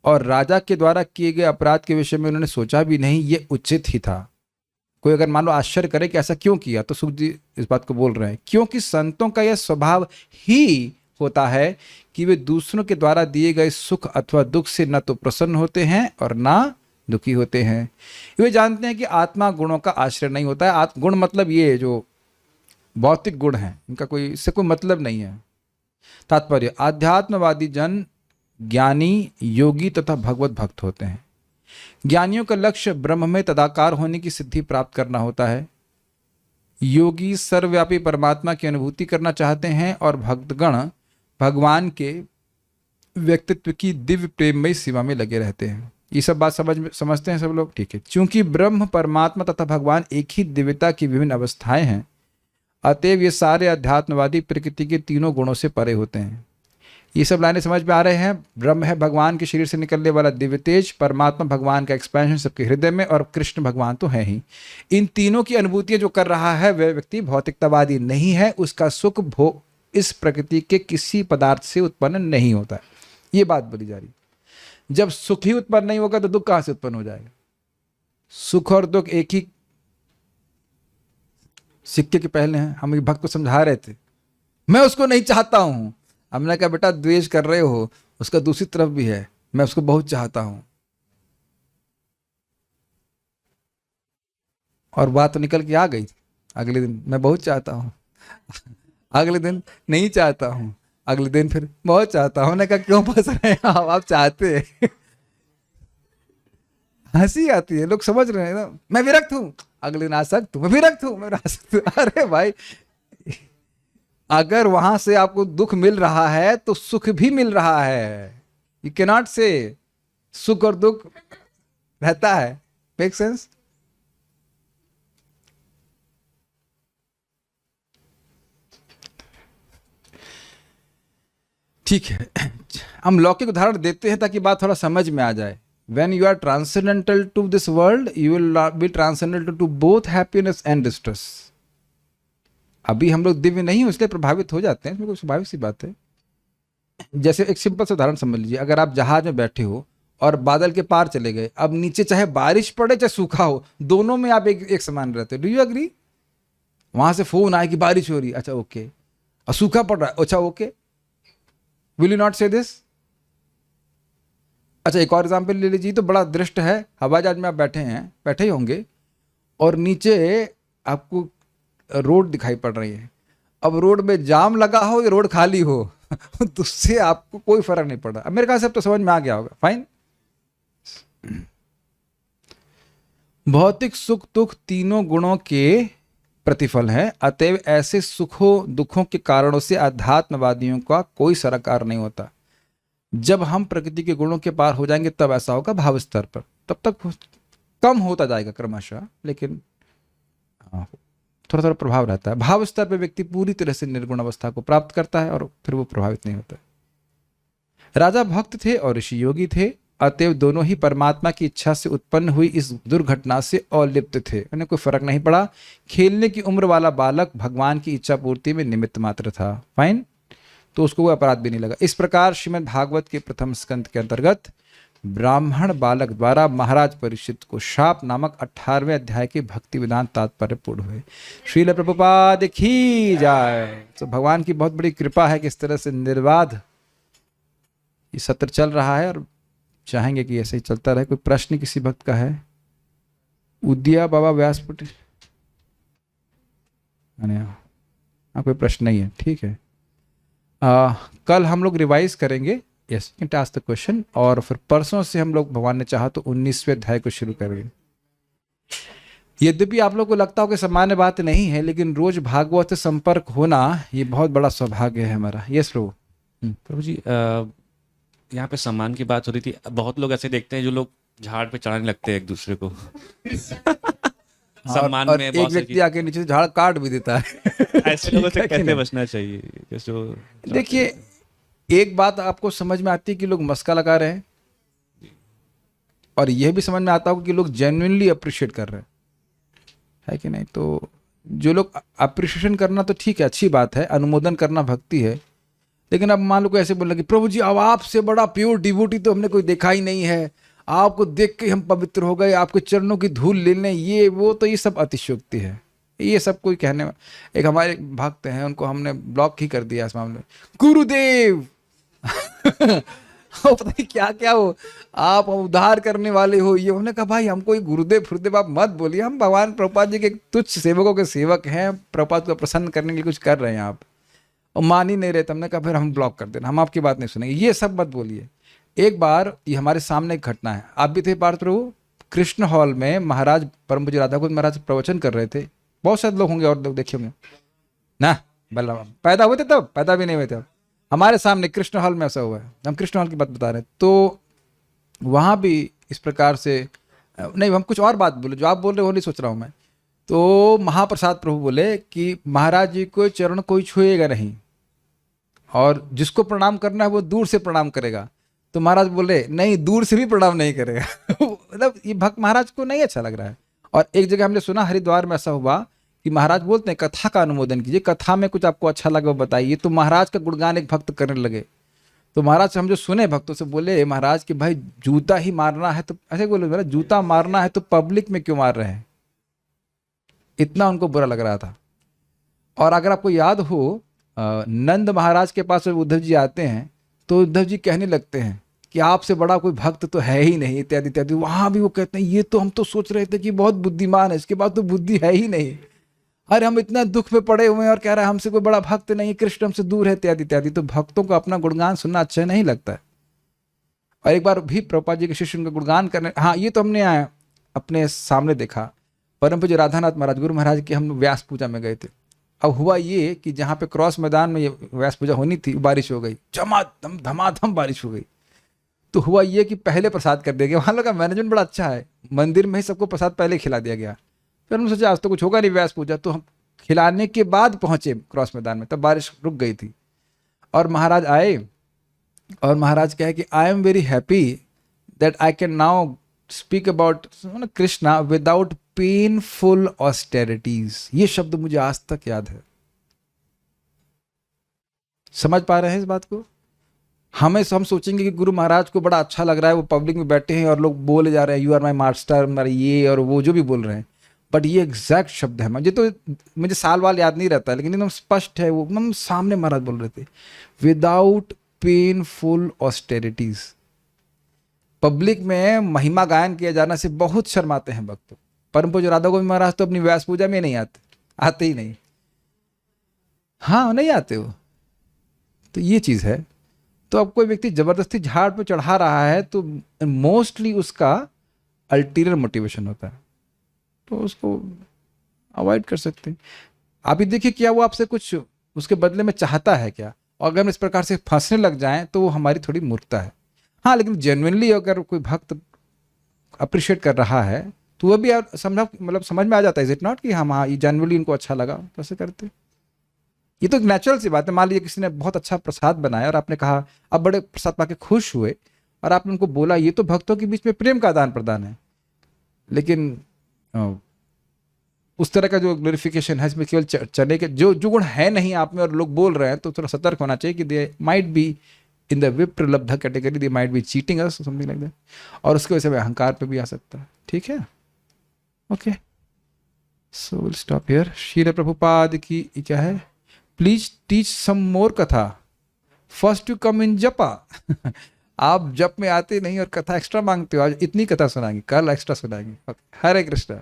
और राजा के द्वारा किए गए अपराध के विषय में उन्होंने सोचा भी नहीं, ये उचित ही था। कोई अगर मान लो आश्चर्य करे कि ऐसा क्यों किया, तो सूत जी इस बात को बोल रहे हैं क्योंकि संतों का यह स्वभाव ही होता है कि वे दूसरों के द्वारा दिए गए सुख अथवा दुख से न तो प्रसन्न होते हैं और ना दुखी होते हैं। वे जानते हैं कि आत्मा गुणों का आश्रय नहीं होता है। गुण मतलब ये जो भौतिक गुण हैं, इनका कोई इससे कोई मतलब नहीं है। तात्पर्य, आध्यात्मवादी जन ज्ञानी, योगी तथा भगवत भक्त होते हैं। ज्ञानियों का लक्ष्य ब्रह्म में तदाकार होने की सिद्धि प्राप्त करना होता है। योगी सर्वव्यापी परमात्मा की अनुभूति करना चाहते हैं और भक्तगण भगवान के व्यक्तित्व की दिव्य प्रेममयी सेवा में लगे रहते हैं। ये सब बात समझते हैं सब लोग, ठीक है। चूंकि ब्रह्म, परमात्मा तथा भगवान एक ही दिव्यता की विभिन्न अवस्थाएं हैं, अतएव ये सारे अध्यात्मवादी प्रकृति के तीनों गुणों से परे होते हैं। ये सब लाइनें समझ में आ रहे हैं। ब्रह्म है भगवान के शरीर से निकलने वाला दिव्य तेज, परमात्मा भगवान का एक्सपेंशन सबके हृदय में, और कृष्ण भगवान तो है ही। इन तीनों की अनुभूतियां जो कर रहा है वह व्यक्ति भौतिकतावादी नहीं है। उसका सुख भोग इस प्रकृति के किसी पदार्थ से उत्पन्न नहीं होता है। ये बात बोली जा रही। जब सुख ही उत्पन्न नहीं होगा तो दुख कहां से उत्पन्न हो जाएगा। सुख और दुख एक ही सिक्के के पहले हैं। हम एक भक्त को समझा रहे थे, मैं उसको नहीं चाहता हूं। हमने कहा बेटा द्वेष कर रहे हो, उसका दूसरी तरफ भी है, मैं उसको बहुत चाहता हूं। और बात तो निकल के आ गई। अगले दिन मैं बहुत चाहता हूं अगले दिन नहीं चाहता हूं, अगले दिन फिर बहुत चाहता हूं। ने कहा क्यों फंस रहे हैं आप चाहते हैं हंसी आती है, लोग समझ रहे हैं ना। मैं विरक्त हूं, अगले दिन आसक्त हूं, मैं विरक्त हूं, मैं आसक्त हूं। अरे भाई, अगर वहां से आपको दुख मिल रहा है तो सुख भी मिल रहा है। यू कैन नॉट से सुख और दुख रहता है। Make sense? ठीक है, हम लौकिक उदाहरण देते हैं ताकि बात थोड़ा समझ में आ जाए। When you are transcendental to this world, you will be transcendental to both happiness and distress। अभी हम लोग दिव्य नहीं हो इसलिए प्रभावित हो जाते हैं, इसमें कोई स्वाभाविक सी बात है। जैसे एक सिंपल सा उदाहरण समझ लीजिए, अगर आप जहाज में बैठे हो और बादल के पार चले गए, अब नीचे चाहे बारिश पड़े चाहे सूखा हो, दोनों में आप एक समान रहते हो। Do you agree? वहां से फोन आए कि बारिश हो रही है, अच्छा ओके, और सूखा पड़ रहा है, अच्छा ओके। विल यू नॉट से दिस? अच्छा एक और एग्जाम्पल ले लीजिए, तो बड़ा दृष्ट है। हवाई जहाज में आप बैठे ही होंगे और नीचे आपको रोड दिखाई पड़ रही है। अब रोड में जाम लगा हो या रोड खाली हो, तो उससे आपको कोई फर्क नहीं पड़ा। अब मेरे ख्याल से अब तो समझ में आ गया होगा। फाइन। भौतिक सुख दुख तीनों गुणों के प्रतिफल है, अतएव ऐसे सुखों दुखों के कारणों से अध्यात्मवादियों का कोई सरोकार नहीं होता। जब हम प्रकृति के गुणों के पार हो जाएंगे तब ऐसा होगा भाव स्तर पर, तब तक कम होता जाएगा क्रमशः, लेकिन थोड़ा थोड़ा प्रभाव रहता है। भाव स्तर पर व्यक्ति पूरी तरह से निर्गुण अवस्था को प्राप्त करता है और फिर वो प्रभावित नहीं होता। राजा भक्त थे और ऋषि योगी थे, अतएव दोनों ही परमात्मा की इच्छा से उत्पन्न हुई इस दुर्घटना से अलिप्त थे, उन्हें कोई फर्क नहीं पड़ा। खेलने की उम्र वाला बालक भगवान की इच्छा पूर्ति में निमित्त मात्र था। फाइन। तो उसको कोई अपराध भी नहीं लगा। इस प्रकार श्रीमद् भागवत के प्रथम स्कंद के अंतर्गत ब्राह्मण बालक द्वारा महाराज परीक्षित को शाप नामक 18वें अध्याय के भक्ति विधान तात्पर्य पूर्ण हुए। श्रील प्रभुपाद की जाए। तो भगवान की बहुत बड़ी कृपा है कि इस तरह से निर्बाध ये सत्र चल रहा है और चाहेंगे कि ऐसे ही चलता रहे। कोई प्रश्न किसी भक्त का है? उद्या बाबा व्यासपुट, हाँ कोई प्रश्न नहीं है, ठीक है। कल हम लोग रिवाइज करेंगे, yes can ask the question, और फिर परसों से हम लोग भगवान ने चाहा तो 19वें अध्याय को शुरू करेंगे। यद्यपि आप लोग को लगता हो कि सामान्य बात नहीं है, लेकिन रोज भागवत से संपर्क होना ये बहुत बड़ा सौभाग्य है हमारा। यस प्रभु। प्रभु जी, यहाँ पे सम्मान की बात हो रही थी। बहुत लोग ऐसे देखते हैं जो लोग झाड़ पे चढ़ाने लगते हैं एक दूसरे को सम्मान और में एक बहुत व्यक्ति आके नीचे से झाड़ काट भी देता है। ऐसे लोगों से ठीक है कि कैसे नहीं? बचना चाहिए जो देखिए, एक बात आपको समझ में आती है कि लोग मस्का लगा रहे हैं, और यह भी समझ में आता होगा कि लोग जेन्युइनली अप्रिशिएट कर रहे हैं, है कि नहीं? तो जो लोग अप्रिशिएशन करना तो ठीक है, अच्छी बात है, अनुमोदन करना भक्ति है। लेकिन अब मान लो कोई ऐसे बोल कि प्रभु जी अब आपसे बड़ा प्योर डिवोटी तो हमने कोई देखा ही नहीं है, आपको देख के हम पवित्र हो गए, आपके चरणों की धूल ले लें, ये वो, तो ये सब अतिशयोक्ति है। ये सब कोई कहने, एक हमारे भक्त हैं उनको हमने ब्लॉक ही कर दिया इस मामले में। गुरुदेव वो पता नहीं क्या क्या हो, आप उद्धार करने वाले हो, ये। हमने कहा भाई हमको ये गुरुदेव फुरुदेव आप मत बोलिए, हम भगवान प्रभुपाद जी के तुच्छ सेवकों के सेवक हैं, प्रभुपाद को प्रसन्न करने के लिए कुछ कर रहे हैं आप, और मान ही नहीं रहे। तो हमने कहा फिर हम ब्लॉक कर देना, हम आपकी बात नहीं सुनेंगे, ये सब मत बोलिए। एक बार ये हमारे सामने एक घटना है, आप भी थे पार्थ प्रभु, कृष्ण हॉल में महाराज परम पूज्य राधा कुंज महाराज प्रवचन कर रहे थे। बहुत सारे लोग होंगे और लोग देखे होंगे ना, बलराम पैदा हुए थे तब, पैदा भी नहीं हुए थे अब, हमारे सामने कृष्ण हॉल में ऐसा हुआ है। हम कृष्ण हॉल की बात बता रहे हैं, तो वहाँ भी इस प्रकार से नहीं, हम कुछ और बात बोले, जो आप बोल रहे हो नहीं सोच रहा हूँ मैं। तो महाप्रसाद प्रभु बोले कि महाराज जी को चरण कोई छुएगा नहीं, और जिसको प्रणाम करना है वो दूर से प्रणाम करेगा। तो महाराज बोले नहीं, दूर से भी प्रणाम नहीं करेगा। मतलब ये भक्त महाराज को नहीं अच्छा लग रहा है। और एक जगह हमने सुना हरिद्वार में ऐसा हुआ कि महाराज बोलते हैं कथा का अनुमोदन कीजिए, कथा में कुछ आपको अच्छा लगे वो बताइए। तो महाराज का गुणगान एक भक्त करने लगे, तो महाराज से हम जो सुने भक्तों से बोले महाराज कि भाई जूता ही मारना है तो ऐसे बोले, मेरा जूता मारना है तो पब्लिक में क्यों मार रहे हैं, इतना उनको बुरा लग रहा था। और अगर आपको याद हो, नंद महाराज के पास जब उद्धव जी आते हैं तो उद्धव जी कहने लगते हैं कि आपसे बड़ा कोई भक्त तो है ही नहीं, इत्यादि इत्यादि। वहां भी वो कहते हैं ये तो हम तो सोच रहे थे कि बहुत बुद्धिमान है, इसके बाद तो बुद्धि है ही नहीं, अरे हम इतना दुख में पड़े हुए हैं और कह रहा है हमसे कोई बड़ा भक्त नहीं, कृष्ण हमसे दूर है, इत्यादि इत्यादि। तो भक्तों को अपना गुणगान सुनना अच्छा नहीं लगता है। और एक बार भी प्रभुपाद जी के शिष्य उनका गुणगान करने, हाँ ये तो हमने अपने सामने देखा, परम पूज्य राधानाथ महाराज गुरु महाराज की हम व्यास पूजा में गए थे। अब हुआ ये कि जहाँ पे क्रॉस मैदान में ये व्यास पूजा होनी थी, बारिश हो गई, झमाधम धमाधम बारिश हो गई। तो हुआ ये कि पहले प्रसाद कर दिया गया। वहाँ लोग का मैनेजमेंट बड़ा अच्छा है, मंदिर में ही सबको प्रसाद पहले खिला दिया गया। फिर हमने सोचा आज तो कुछ होगा नहीं व्यास पूजा, तो हम खिलाने के बाद पहुंचे क्रॉस मैदान में, तब बारिश रुक गई थी। और महाराज आए और महाराज कहे कि I am very happy that I can now speak about Krishna without painful austerities. ये शब्द मुझे आज तक याद है। समझ पा रहे हैं इस बात को? हम सोचेंगे कि गुरु महाराज को बड़ा अच्छा लग रहा है, वो पब्लिक में बैठे हैं और लोग बोले जा रहे हैं यू आर माई मास्टर, मेरा ये और वो जो भी बोल रहे हैं, बट ये एग्जैक्ट शब्द है। मुझे साल वाल याद नहीं रहता, लेकिन एकदम स्पष्ट है, वो एकदम सामने महाराज बोल रहे थे, विदाउट पेनफुल ऑस्टेरिटीज। पब्लिक में महिमा गायन किया जाना से बहुत शर्माते हैं भक्त। परम पूज्य राधा गोविंद महाराज तो अपनी व्यास पूजा में नहीं आते ही नहीं, हाँ नहीं आते वो। तो ये चीज़ है। तो अब कोई व्यक्ति ज़बरदस्ती झाड़ पे चढ़ा रहा है तो मोस्टली उसका अल्टीरियर मोटिवेशन होता है, तो उसको अवॉइड कर सकते हैं। आप ही देखिए क्या वो आपसे कुछ उसके बदले में चाहता है क्या, और अगर हम इस प्रकार से फंसने लग जाएं तो वो हमारी थोड़ी मूर्खता है। हाँ, लेकिन जेन्युइनली अगर कोई भक्त अप्रिशिएट कर रहा है तो वह भी समझ में आ जाता है, इज इट नॉट, कि हाँ ये जेन्युइनली इनको अच्छा लगा तो ऐसे करते। ये तो एक नेचुरल सी बात है। मान लीजिए किसी ने बहुत अच्छा प्रसाद बनाया और आपने कहा, अब बड़े प्रसाद पाके खुश हुए और आपने उनको बोला, ये तो भक्तों के बीच में प्रेम का आदान प्रदान है। लेकिन उस तरह का जो ग्लोरिफिकेशन है इसमें केवल चने के जो गुण है नहीं आप में और लोग बोल रहे हैं, तो थोड़ा सतर्क होना चाहिए कि they might be in the विप्र लब्ध category, they might be cheating us, something like that. और उसकी वजह से अहंकार पे भी आ सकता है। ठीक है, okay, so will stop here. Srila Prabhupada की क्या है, प्लीज टीच सम मोर कथा, फर्स्ट टू कम इन जपा। आप जप में आते नहीं और कथा एक्स्ट्रा मांगते हो, आज इतनी कथा सुनाएंगे, कल एक्स्ट्रा सुनाएंगे। हरे कृष्णा।